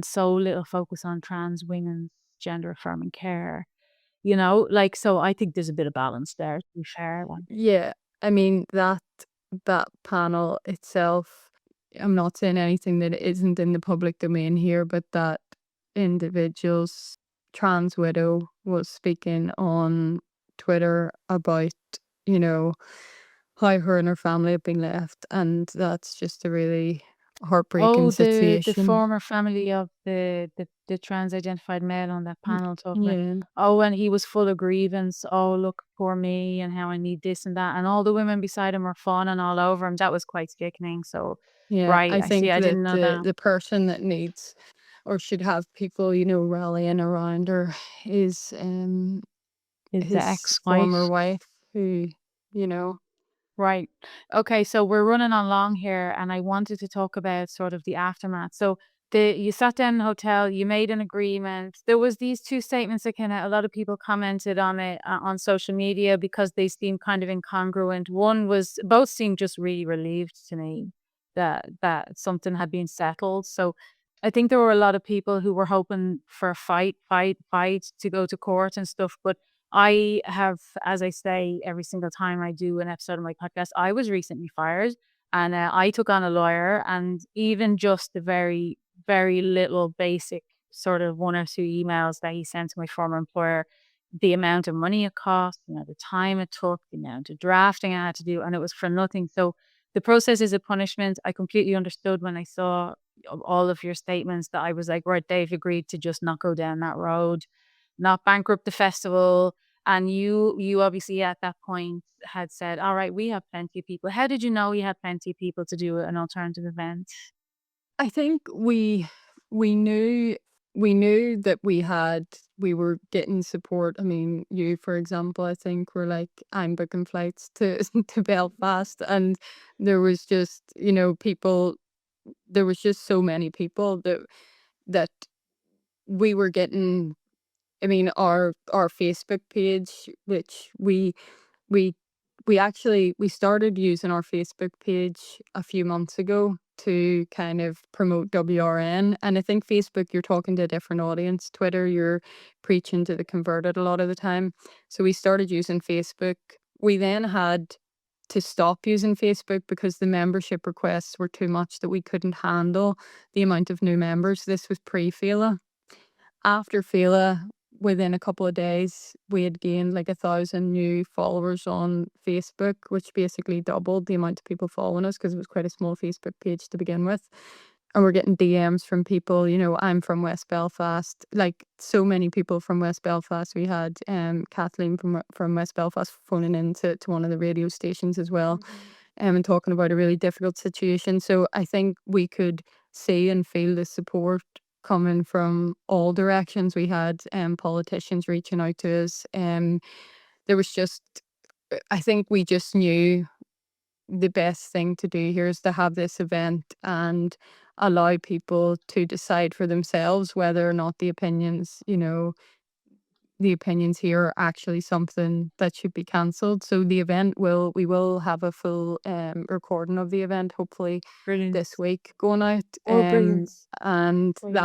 so little focus on trans women's gender affirming care. You know, like, so I think there's a bit of balance there, to be fair. Yeah, I mean, that panel itself, I'm not saying anything that isn't in the public domain here, but that individual's trans widow was speaking on Twitter about, you know, how her and her family have been left, and that's just a really heartbreaking Oh, the situation. former family of the trans identified male on that panel talking about, Yeah, oh, and he was full of grievance. Oh, look, poor me, and how I need this and that. And all the women beside him were fawning all over him. That was quite sickening. So, yeah. right, I I see. think I that didn't know the that. the person that needs or should have people, you know, rallying around her is Is the his former ex-wife. wife, who, you know. Right. Okay, so we're running on long here, and I wanted to talk about sort of the aftermath. So you sat down in the hotel, you made an agreement. There was these two statements that kind of, a lot of people commented on it on social media because they seemed kind of incongruent. One was, both seemed just really relieved to me that something had been settled. So I think there were a lot of people who were hoping for a fight to go to court and stuff, but I have, as I say every single time I do an episode of my podcast, I was recently fired, and I took on a lawyer, and even just the very, very little basic sort of one or two emails that he sent to my former employer, the amount of money it cost, you know, the time it took, the amount of drafting I had to do, and it was for nothing. So the process is a punishment. I completely understood when I saw all of your statements that I was like, right, they've agreed to just not go down that road, not bankrupt the festival. And you obviously at that point had said, all right, we have plenty of people. How did you know you had plenty of people to do an alternative event? I think we knew that we were getting support. I mean, you, for example, I think were like, I'm booking flights to to Belfast, and there was just, you know, people. There was just so many people that we were getting. I mean, our Facebook page, which we we started using our Facebook page a few months ago to kind of promote WRN. And I think Facebook, you're talking to a different audience. Twitter, you're preaching to the converted a lot of the time. So we started using Facebook. We then had to stop using Facebook because the membership requests were too much, that we couldn't handle the amount of new members. This was pre-Féile. After Féile, within a couple of days, we had gained like 1,000 new followers on Facebook, which basically doubled the amount of people following us because it was quite a small Facebook page to begin with. And we're getting DMs from people, I'm from West Belfast, like so many people from West Belfast. We had Kathleen from West Belfast phoning in to one of the radio stations as well, and talking about a really difficult situation. So I think we could see and feel the support coming from all directions. We had politicians reaching out to us. There was just, I think we just knew the best thing to do here is to have this event and allow people to decide for themselves whether or not the opinions here are actually something that should be cancelled. So the event we will have a full recording of the event, hopefully Brilliant. this week going out. Brilliant. And Brilliant.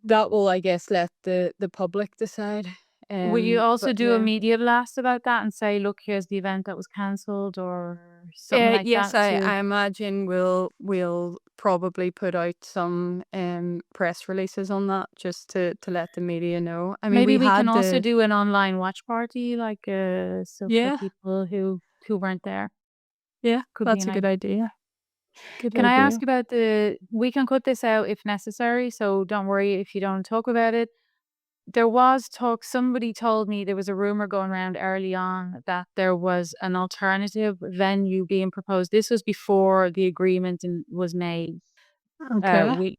that will, I guess, let the public decide. Will you also But do a yeah. media blast about that and say, look, here's the event that was cancelled or something like Yes, that? I imagine we'll probably put out some press releases on that just to let the media know. I mean, Maybe we we can had also do an online watch party, like so for Yeah, people who weren't there. yeah, Could be that's an a good idea. Good Can I idea. ask about we can cut this out if necessary, so don't worry if you don't talk about it. There was talk, somebody told me there was a rumor going around early on that there was an alternative venue being proposed. This was before the agreement was made. Okay. We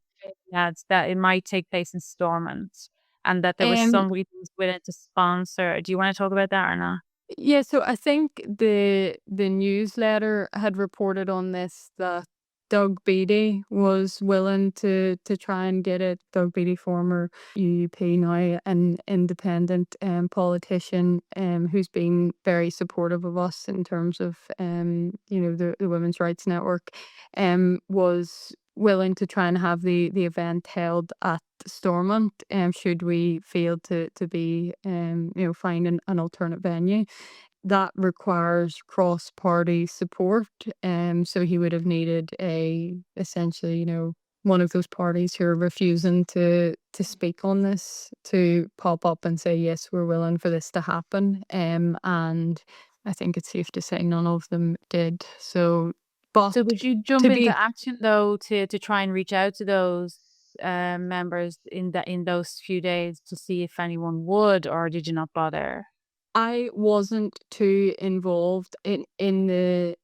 had that it might take place in Stormont and that there was Um, somebody who was willing to sponsor. Do you want to talk about that or not? yeah, so I think the newsletter had reported on this, that Doug Beattie was willing to try and get it. Doug Beattie, former UUP, now an independent politician, who's been very supportive of us in terms of the Women's Rights Network, was willing to try and have the event held at Stormont, should we fail to be find an alternate venue. That requires cross-party support. So he would have needed essentially, one of those parties who are refusing to speak on this to pop up and say, yes, we're willing for this to happen. And I think it's safe to say none of them did. So, but So would you jump to into be action though to try and reach out to those members in those few days to see if anyone would, or did you not bother? I wasn't too involved in the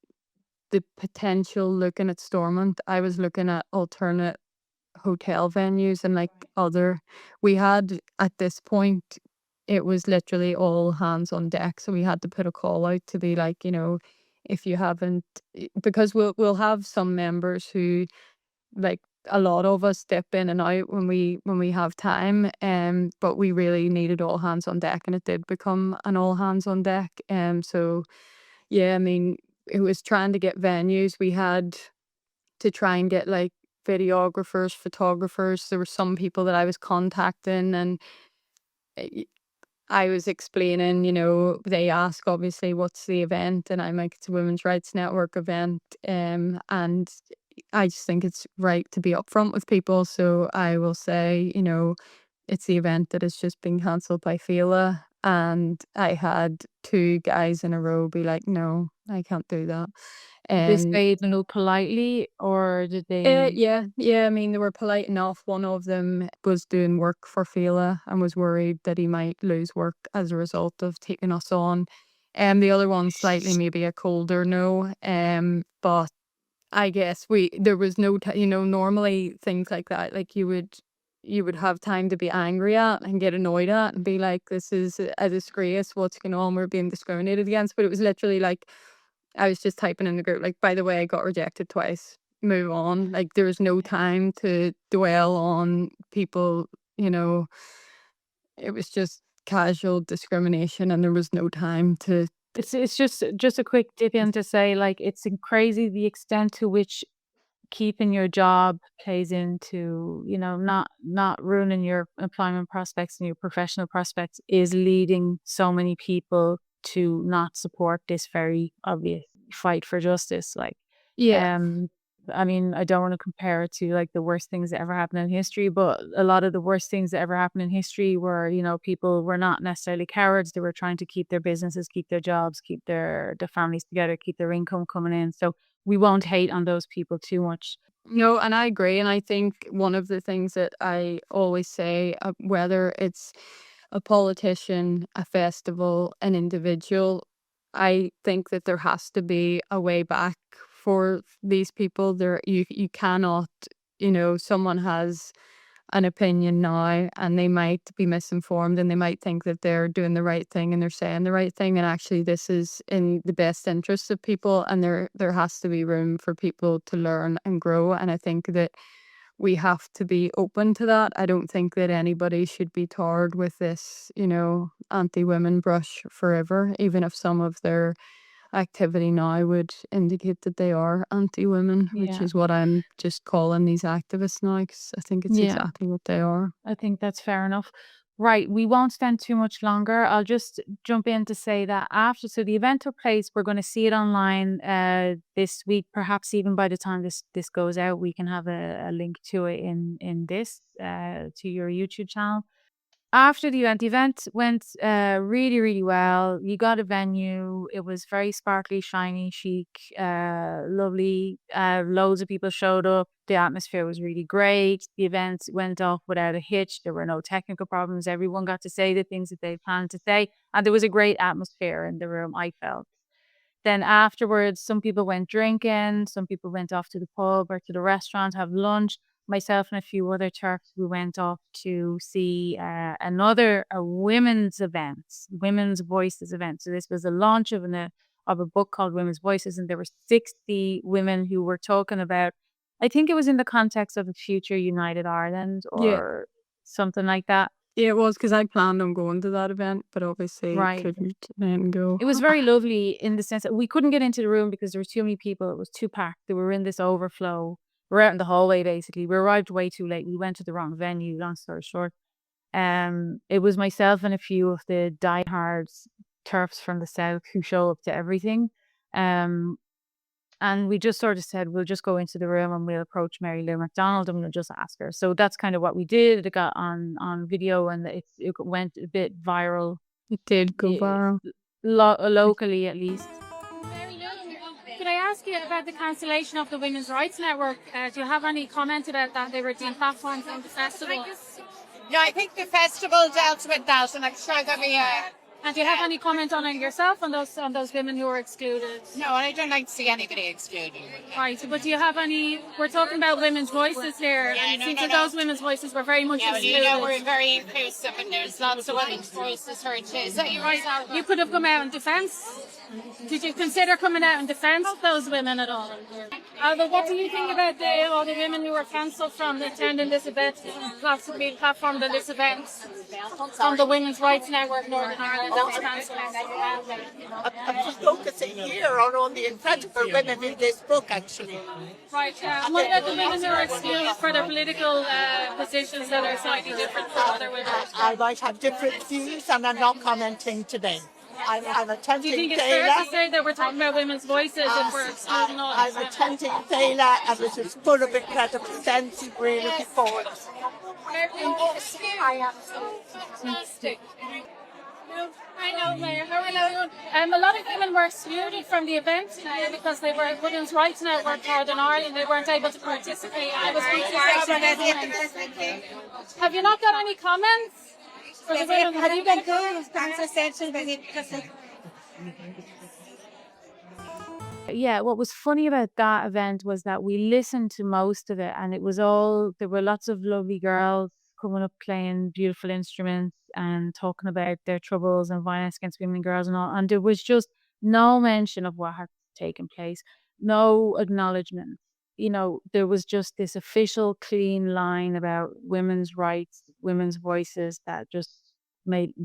potential looking at Stormont. I was looking at alternate hotel venues and like other. We had at this point, it was literally all hands on deck. So we had to put a call out to be like, if you haven't, because we'll have some members who, like, a lot of us dip in and out when we have time, but we really needed all hands on deck, and it did become an all hands on deck. So yeah, I mean, it was trying to get venues. We had to try and get like videographers, photographers. There were some people that I was contacting, and I I was explaining, they ask obviously what's the event, and I'm like, it's a Women's Rights Network event. And I just think it's right to be upfront with people. So I will say, it's the event that has just been cancelled by Féile. And I had two guys in a row be like, no, I can't do that. Did they Um, say no politely, or did they? yeah. I mean, they were polite enough. One of them was doing work for Féile and was worried that he might lose work as a result of taking us on. The other one slightly maybe a colder no. But I guess there was no normally things like that, like you would have time to be angry at and get annoyed at and be like, this is a disgrace, what's going on, we're being discriminated against. But it was literally like, I was just typing in the group, like, by the way, I got rejected twice. Move on. Like, there was no time to dwell on people, it was just casual discrimination, and there was no time to It's just a quick dip in to say, like, it's crazy the extent to which keeping your job plays into, not ruining your employment prospects and your professional prospects is leading so many people to not support this very obvious fight for justice. Like, Yeah. um, I mean, I don't want to compare it to like the worst things that ever happened in history, but a lot of the worst things that ever happened in history were, people were not necessarily cowards. They were trying to keep their businesses, keep their jobs, keep their families together, keep their income coming in. So we won't hate on those people too much. No, and I agree. And I think one of the things that I always say, whether it's a politician, a festival, an individual, I think that there has to be a way back for these people. You cannot, someone has an opinion now and they might be misinformed and they might think that they're doing the right thing and they're saying the right thing, and actually this is in the best interests of people, and there has to be room for people to learn and grow. And I think that we have to be open to that. I don't think that anybody should be tarred with this, anti-women brush forever, even if some of their activity now would indicate that they are anti-women, which Yeah. is what I'm just calling these activists now, because I think it's Yeah. exactly what they are. I think that's fair enough. Right. We won't spend too much longer. I'll just jump in to say that so the event took place. We're going to see it online this week. Perhaps even by the time this goes out, we can have a link to it in this to your YouTube channel. After the event went really, really well. You got a venue. It was very sparkly, shiny, chic, lovely. Loads of people showed up. The atmosphere was really great. The event went off without a hitch. There were no technical problems. Everyone got to say the things that they planned to say. And there was a great atmosphere in the room, I felt. Then afterwards, some people went drinking, some people went off to the pub or to the restaurant, have lunch. Myself and a few other Turks, we went off to see a women's event, Women's Voices event. So this was a launch of a book called Women's Voices, and there were 60 women who were talking about, I think it was in the context of a future United Ireland Yeah. or something like that. Yeah, it was because I planned on going to that event, but obviously Right. couldn't then go. It was very lovely in the sense that we couldn't get into the room because there was too many people. It was too packed. They were in this overflow. We're out in the hallway basically. We arrived way too late. We went to the wrong venue, long story short. It was myself and a few of the diehards turfs from the south who show up to everything. And we just sort of said, we'll just go into the room and we'll approach Mary Lou McDonald and we'll just ask her. So that's kind of what we did. It got on video and it went a bit viral. It did go eh, viral. locally at least. Could I ask you about the cancellation of the Women's Rights Network? Do you have any comment about that? They were deplatformed from the festival. No, I think the festival dealt with that, and I'm sure that we. And do you have any comment on it yourself on those women who were excluded? No, I don't like to see anybody excluded. Right, but do you have any? We're talking about women's voices here, and it seems that those women's voices were very much Yeah, excluded. we're very inclusive, and there's lots of women's voices heard too. Is that you right? You could have come out in defence. Did you consider coming out in defence of those women at all? But what do you think about all the women who were cancelled from attending this event, being platformed at this event on the Women's Rights Network Northern Ireland? That was cancelled. I'm just focusing here on all the incredible women in this book, actually. Right, what about the women who are excluded for their political positions that are slightly different from other women? I might have different views, and I'm not commenting today. I'm attending Do you think it's fair to Féile. say that we're talking about women's voices if we're excluding all I'm attending Féile, and it is full of incredible sense, and really looking forward. Fantastic. I know, Mayor. How are you? A lot of women were excluded from the event because they were Women's Rights Network Northern Ireland. They weren't able to participate. Have you not got any comments? Have you been doing this cancellation? Yeah, what was funny about that event was that we listened to most of it, and there were lots of lovely girls coming up playing beautiful instruments and talking about their troubles and violence against women and girls and all. And there was just no mention of what had taken place, no acknowledgement. There was just this official clean line about women's rights, women's voices that just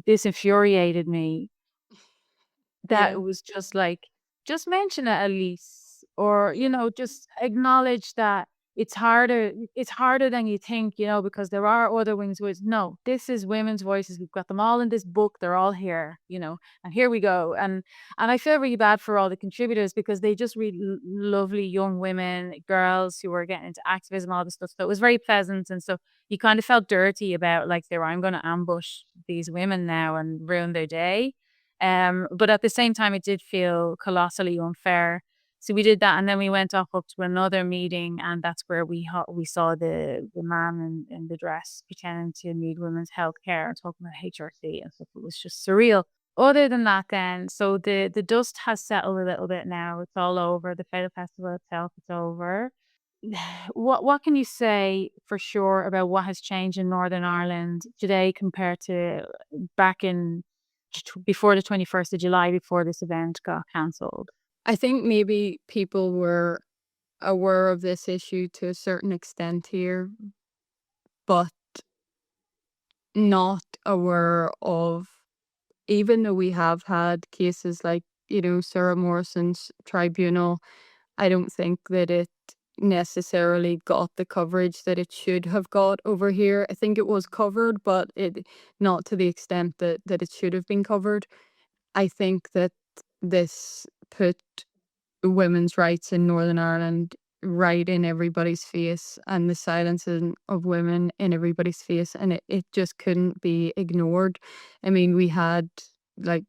infuriated me. that Yeah. it was just like, just mention it at least, or, just acknowledge that it's harder than you think, because there are other women's voices. No, this is women's voices. We've got them all in this book. They're all here, and here we go. And I feel really bad for all the contributors, because they just read lovely young women, girls who were getting into activism, all this stuff. So it was very pleasant. And so you kind of felt dirty about, like, I'm going to ambush these women now and ruin their day. But at the same time, it did feel colossally unfair. So we did that, and then we went off up to another meeting, and that's where we saw the man in the dress pretending to need women's health care and talking about HRT and stuff. It was just surreal. Other than that, then, so the dust has settled a little bit now. It's all over. The Féile Festival itself is over. What can you say for sure about what has changed in Northern Ireland today compared to back in before the 21st of July, before this event got cancelled? I think maybe people were aware of this issue to a certain extent here, but not aware of, even though we have had cases like, Sarah Morrison's tribunal, I don't think that it necessarily got the coverage that it should have got over here. I think it was covered, but it not to the extent that it should have been covered. I think that this put women's rights in Northern Ireland right in everybody's face, and the silencing of women in everybody's face, and it just couldn't be ignored. I mean, we had, like,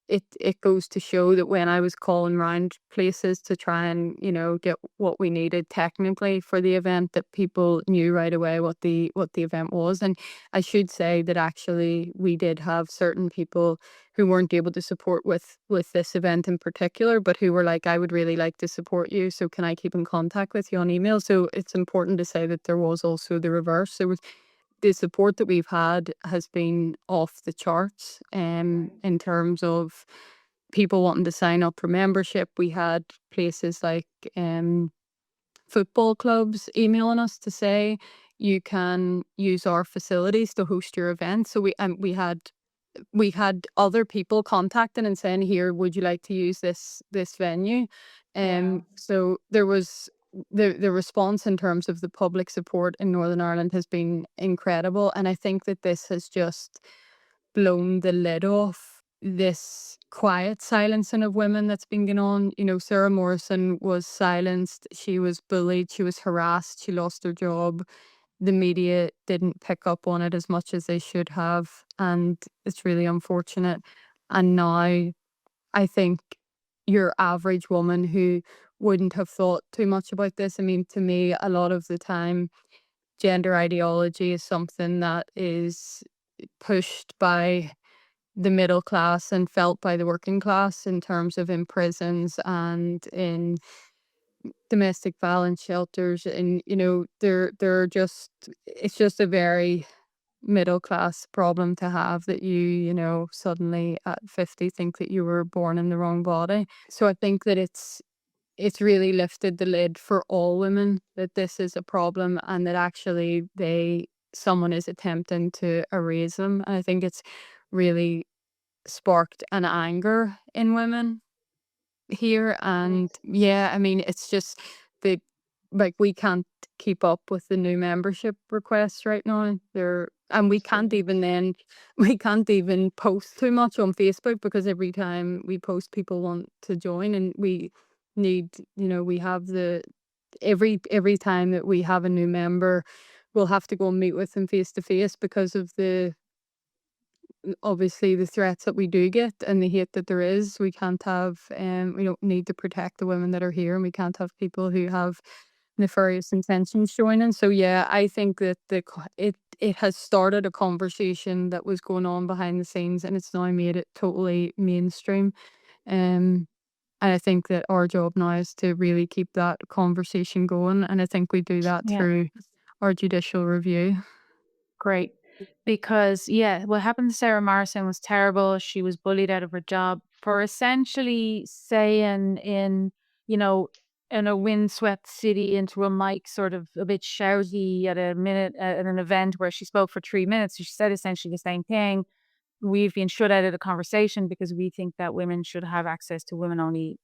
it goes to show that when I was calling around places to try and, get what we needed technically for the event, that people knew right away what the event was. And I should say that actually we did have certain people who weren't able to support with this event in particular, but who were like, I would really like to support you, so can I keep in contact with you on email? So it's important to say that there was also the reverse. There was the support that we've had has been off the charts, in terms of people wanting to sign up for membership. We had places like football clubs emailing us to say you can use our facilities to host your event. So we had other people contacting and saying, here, would you like to use this venue? So there was the response in terms of the public support in Northern Ireland has been incredible, and I think that this has just blown the lid off this quiet silencing of women that's been going on. Sarah Morrison was silenced, she was bullied, she was harassed, she lost her job. The media didn't pick up on it as much as they should have, and it's really unfortunate. And now I think your average woman who wouldn't have thought too much about this, I mean, to me, a lot of the time, gender ideology is something that is pushed by the middle class and felt by the working class, in terms of in prisons and in domestic violence shelters. And they're just, it's just a very middle class problem to have, that you suddenly at 50 think that you were born in the wrong body. So I think that it's really lifted the lid for all women, that this is a problem, and that actually someone is attempting to erase them. And I think it's really sparked an anger in women here. And yeah, I mean, it's just the, like, we can't keep up with the new membership requests right now. And we can't even post too much on Facebook, because every time we post, people want to join, and we need, we have every time that we have a new member, we'll have to go and meet with them face to face, because of obviously the threats that we do get and the hate that there is. We can't have, we don't need to protect the women that are here, and we can't have people who have nefarious intentions joining. So yeah, I think that it has started a conversation that was going on behind the scenes, and it's now made it totally mainstream. And I think that our job now is to really keep that conversation going, and I think we do that Yeah. through our judicial review. Great. Because, what happened to Sarah Morrison was terrible. She was bullied out of her job for essentially saying in a windswept city into a mic, sort of a bit shouty, at an event where she spoke for 3 minutes. She said essentially the same thing. we've been shut out of the conversation because we think that women should have access to women-only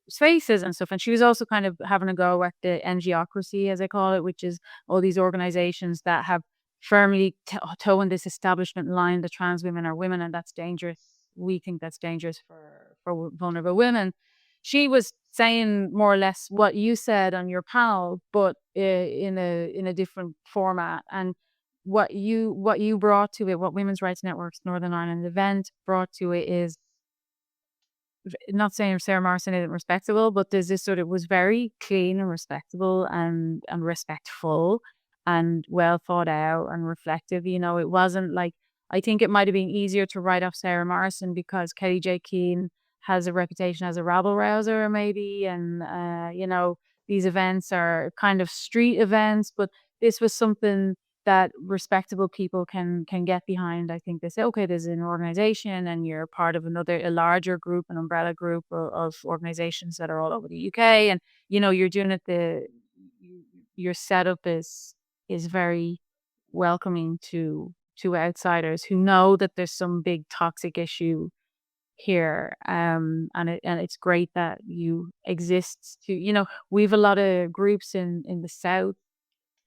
spaces and stuff. And she was also kind of having a go at the NGOcracy, as I call it, which is all these organizations that have firmly toeing this establishment line that trans women are women, and that's dangerous. We think that's dangerous for vulnerable women. She was saying more or less what you said on your panel, but in a different format. And what you brought to it, what Women's Rights Network's Northern Ireland event brought to it is, not saying Sarah Morrison isn't respectable, but there's this sort of, was very clean and respectable and respectful and well thought out and reflective. You know, it wasn't like, I think it might have been easier to write off Sarah Morrison because Kelly J. Keane has a reputation as a rabble rouser maybe, and you know, these events are kind of street events, but this was something that respectable people can get behind. I think they say, okay, there's an organization and you're part of a larger group, an umbrella group of organizations that are all over the UK, and you know, you're doing it, your setup is very welcoming to outsiders who know that there's some big toxic issue here, and it's great that you exist to, you know, we've a lot of groups in the south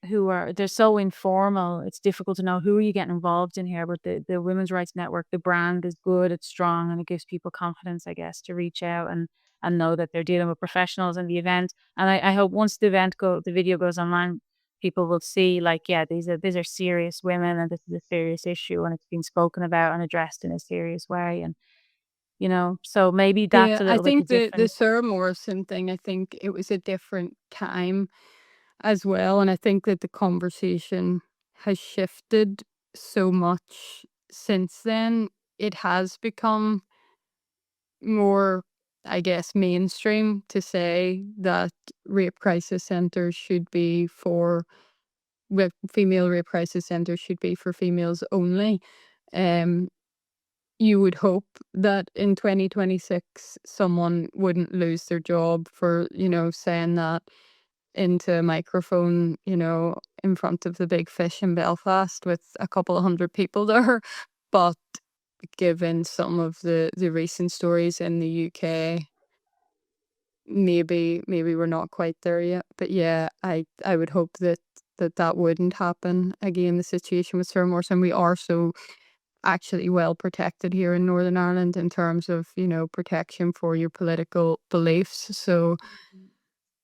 who are, they're so informal, it's difficult to know who are you getting involved in here. But the Women's Rights Network, the brand is good, it's strong, and it gives people confidence, I guess, to reach out and know that they're dealing with professionals in the event. And I hope once the video goes online, people will see, like, yeah, these are serious women, and this is a serious issue, and it's been spoken about and addressed in a serious way. And you know, so maybe that's Yeah, a I little bit think the different. Sarah Morrison thing, I think it was a different time as well. And I think that the conversation has shifted so much since then. It has become more, I guess, mainstream to say that rape crisis centers should be for female rape crisis centers should be for females only. Um, you would hope that in 2026 someone wouldn't lose their job for, you know, saying that into a microphone, you know, in front of the big fish in Belfast with a couple of hundred people there. But given some of the recent stories in the UK, maybe we're not quite there yet. But yeah, I would hope that wouldn't happen again. The situation with Sarah Morrison, we are so actually well protected here in Northern Ireland in terms of, you know, protection for your political beliefs. So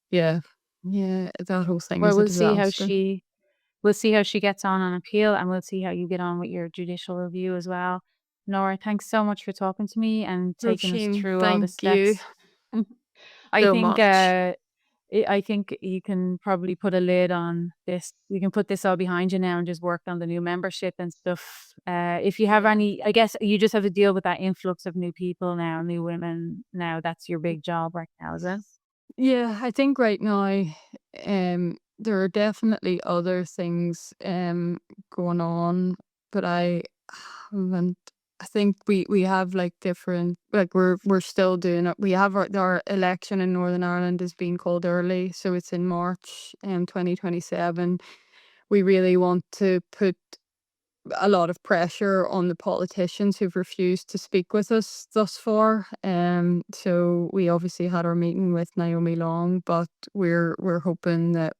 yeah, that whole thing Well, is a disaster. we'll see how she gets on appeal, and we'll see how you get on with your judicial review as well. Nora, thanks so much for talking to me and taking us Róisín, through all the thank you steps. I so think much. I think you can probably put a lid on this. You can put this all behind you now and just work on the new membership and stuff. If you have any, I guess you just have to deal with that influx of new people now, new women now. That's your big job right now, is it? Yeah, I think right now, there are definitely other things going on, but I haven't. I think we have like different, like we're still doing it. We have our election in Northern Ireland is being called early, so it's in March 2027. We really want to put a lot of pressure on the politicians who've refused to speak with us thus far. So we obviously had our meeting with Naomi Long, but we're hoping that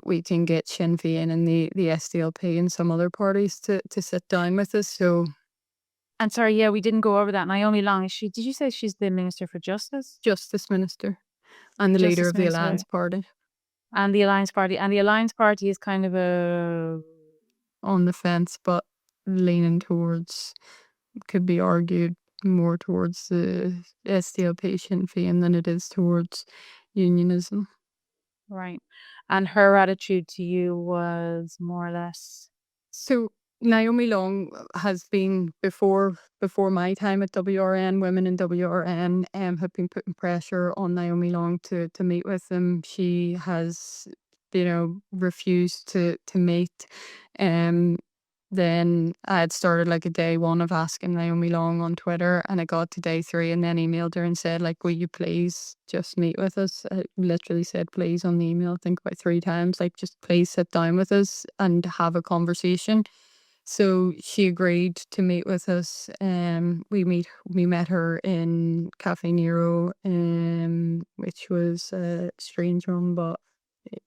we can get Sinn Féin and the SDLP and some other parties to sit down with us. So And sorry, yeah, we didn't go over that. Naomi Long, is she? Did you say she's the Minister for Justice? Justice Minister and the leader Justice of the Minister, Alliance Party and the Alliance Party. And the Alliance Party is kind of a, on the fence, but leaning towards, could be argued more towards the SDLP Sinn Féin than it is towards unionism. right. And her attitude to you was more or less, So Naomi Long has been before my time at WRN. Women in WRN have been putting pressure on Naomi Long to meet with them. She has, you know, refused to meet. Then I had started like a day one of asking Naomi Long on Twitter, and I got to day three and then emailed her and said, like, will you please just meet with us? I literally said please on the email, I think about 3 times, like, just please sit down with us and have a conversation. So she agreed to meet with us. We met her in Cafe Nero, which was a strange one, but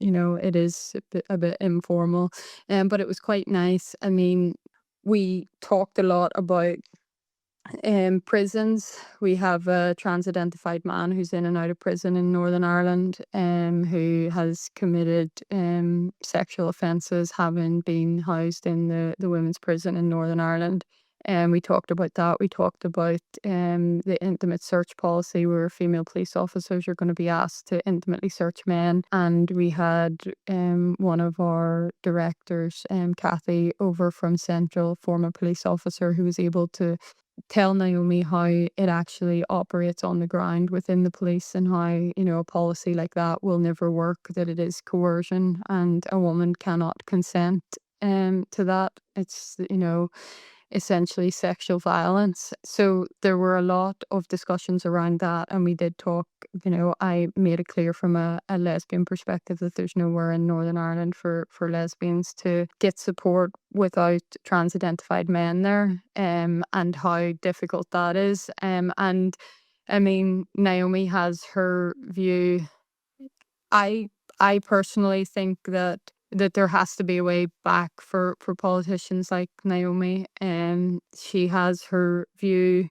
it is a bit informal. But it was quite nice. I mean, we talked a lot about prisons. We have a trans-identified man who's in and out of prison in Northern Ireland, who has committed sexual offences, having been housed in the women's prison in Northern Ireland. And we talked about that. We talked about the intimate search policy, where female police officers are going to be asked to intimately search men. And we had one of our directors, Kathy, over from Central, former police officer, who was able to tell Naomi how it actually operates on the ground within the police, and how, a policy like that will never work, that it is coercion and a woman cannot consent to that. It's, essentially sexual violence. So there were a lot of discussions around that, and we did talk, I made it clear from a lesbian perspective that there's nowhere in Northern Ireland for lesbians to get support without trans-identified men there, and how difficult that is. And I mean, Naomi has her view. I personally think that there has to be a way back for politicians like Naomi, and she has her view.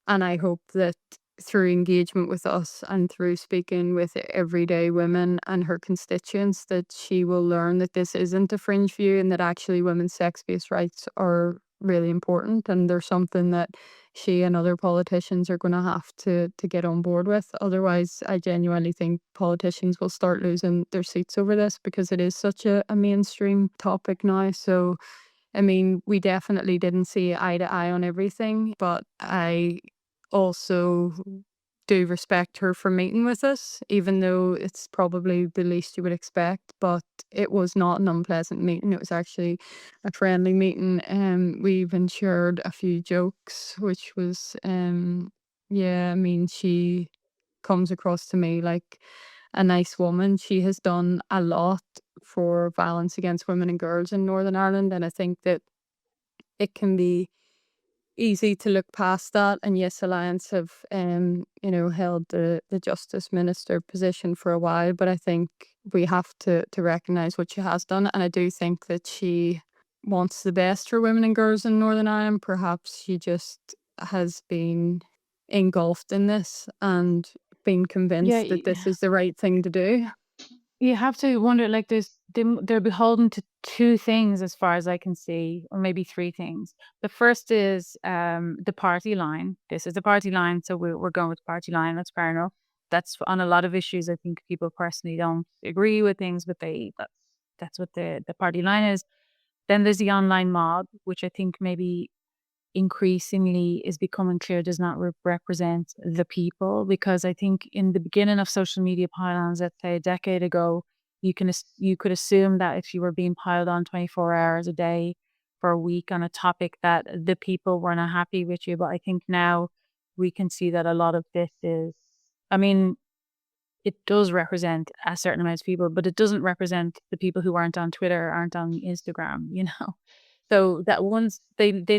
And I hope that through engagement with us and through speaking with everyday women and her constituents, that she will learn that this isn't a fringe view, and that actually women's sex-based rights are really important, and they're something that she and other politicians are going to have to get on board with. Otherwise, I genuinely think politicians will start losing their seats over this, because it is such a mainstream topic now. So, I mean, we definitely didn't see eye to eye on everything, but I also do respect her for meeting with us, even though it's probably the least you would expect. But it was not an unpleasant meeting. It was actually a friendly meeting. We even shared a few jokes, which was, yeah, I mean, she comes across to me like a nice woman. She has done a lot for violence against women and girls in Northern Ireland, and I think that it can be easy to look past that. And yes, Alliance have held the Justice Minister position for a while, but I think we have to recognise what she has done. And I do think that she wants the best for women and girls in Northern Ireland. Perhaps she just has been engulfed in this and been convinced that this is the right thing to do. You have to wonder, like, they're beholden to two things as far as I can see, or maybe three things. The first is the party line. This is the party line, so we're going with the party line. That's fair enough. That's on a lot of issues. I think people personally don't agree with things, but that's what the party line is. Then there's the online mob, which I think maybe increasingly is becoming clear does not represent the people, because I think in the beginning of social media pylons, let's say a decade ago, you could assume that if you were being piled on 24 hours a day for a week on a topic, that the people were not happy with you. But I think now we can see that a lot of this is, I mean, it does represent a certain amount of people, but it doesn't represent the people who aren't on Twitter, aren't on Instagram, So that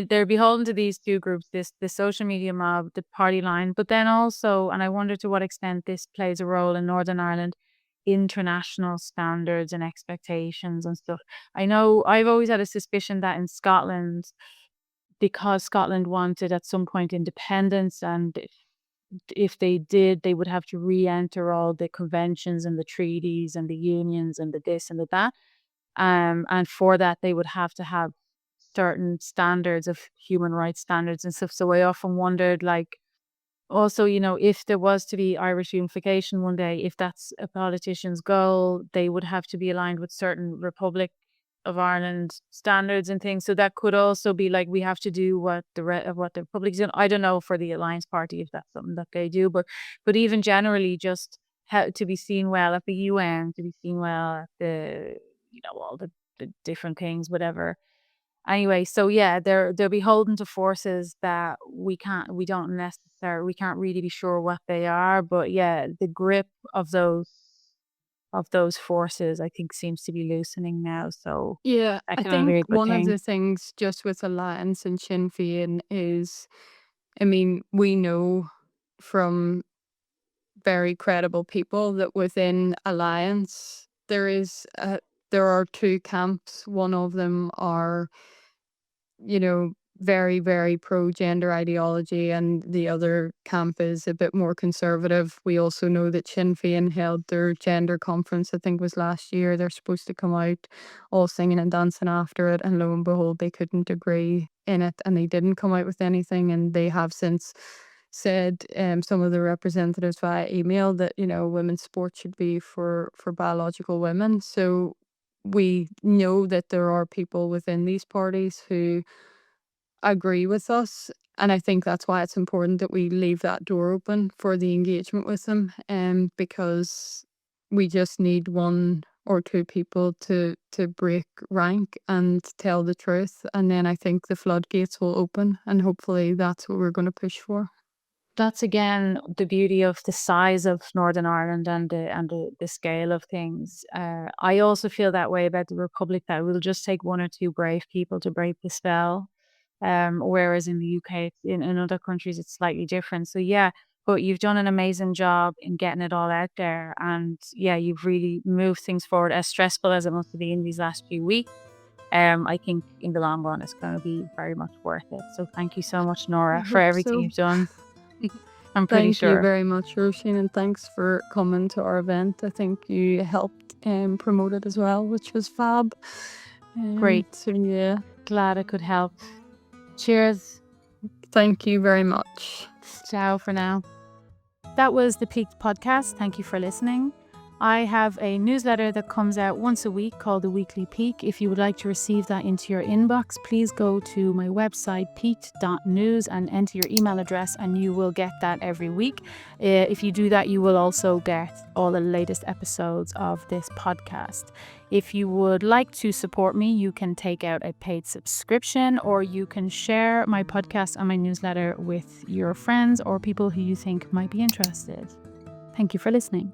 they're beholden to these two groups, the social media mob, the party line, but then also, and I wonder to what extent this plays a role in Northern Ireland, international standards and expectations and stuff. I know I've always had a suspicion that in Scotland, because Scotland wanted at some point independence, and if they did, they would have to re-enter all the conventions and the treaties and the unions and the this and the that. And for that, they would have to have certain standards of human rights standards and stuff. So I often wondered, like, also, if there was to be Irish unification one day, if that's a politician's goal, they would have to be aligned with certain Republic of Ireland standards and things. So that could also be like, we have to do what the Republic's doing. I don't know for the Alliance Party if that's something that they do, but even generally, just how to be seen well at the UN, to be seen well at the all the different things, whatever. Anyway, so yeah, they're beholden to forces that we can't really be sure what they are. But yeah, the grip of those of those forces, I think, seems to be loosening now. So Yeah, that I can only be a think good one of thing. the things just with Alliance and Sinn Féin is, I mean, we know from very credible people that within Alliance there are two camps. One of them are, you know, very, very pro gender ideology, and the other camp is a bit more conservative. We also know that Sinn Féin held their gender conference, I think was last year. They're supposed to come out all singing and dancing after it, and lo and behold, they couldn't agree in it, and they didn't come out with anything. And they have since said, some of the representatives via email, that, you know, women's sport should be for biological women. So we know that there are people within these parties who agree with us. And I think that's why it's important that we leave that door open for the engagement with them, because we just need one or two people to break rank and tell the truth. And then I think the floodgates will open, and hopefully that's what we're going to push for. That's again the beauty of the size of Northern Ireland and the scale of things. I also feel that way about the Republic, that it will just take one or two brave people to break the spell. Whereas in the UK, in other countries, it's slightly different. So yeah, but you've done an amazing job in getting it all out there, and yeah, you've really moved things forward. As stressful as it must have been these last few weeks, I think in the long run, it's going to be very much worth it. So thank you so much, Nora, for hope everything so. you've done. I'm pretty Thank sure. you very much, Róisín, and thanks for coming to our event. I think you helped promote it as well, which was fab. Great. So yeah, Glad I could help. Cheers. thank you very much. Ciao for now. That was the Peaked podcast. Thank you for listening. I have a newsletter that comes out once a week called The Weekly Peak. If you would like to receive that into your inbox, please go to my website, peaked.news, and enter your email address, and you will get that every week. If you do that, you will also get all the latest episodes of this podcast. If you would like to support me, you can take out a paid subscription, or you can share my podcast and my newsletter with your friends or people who you think might be interested. Thank you for listening.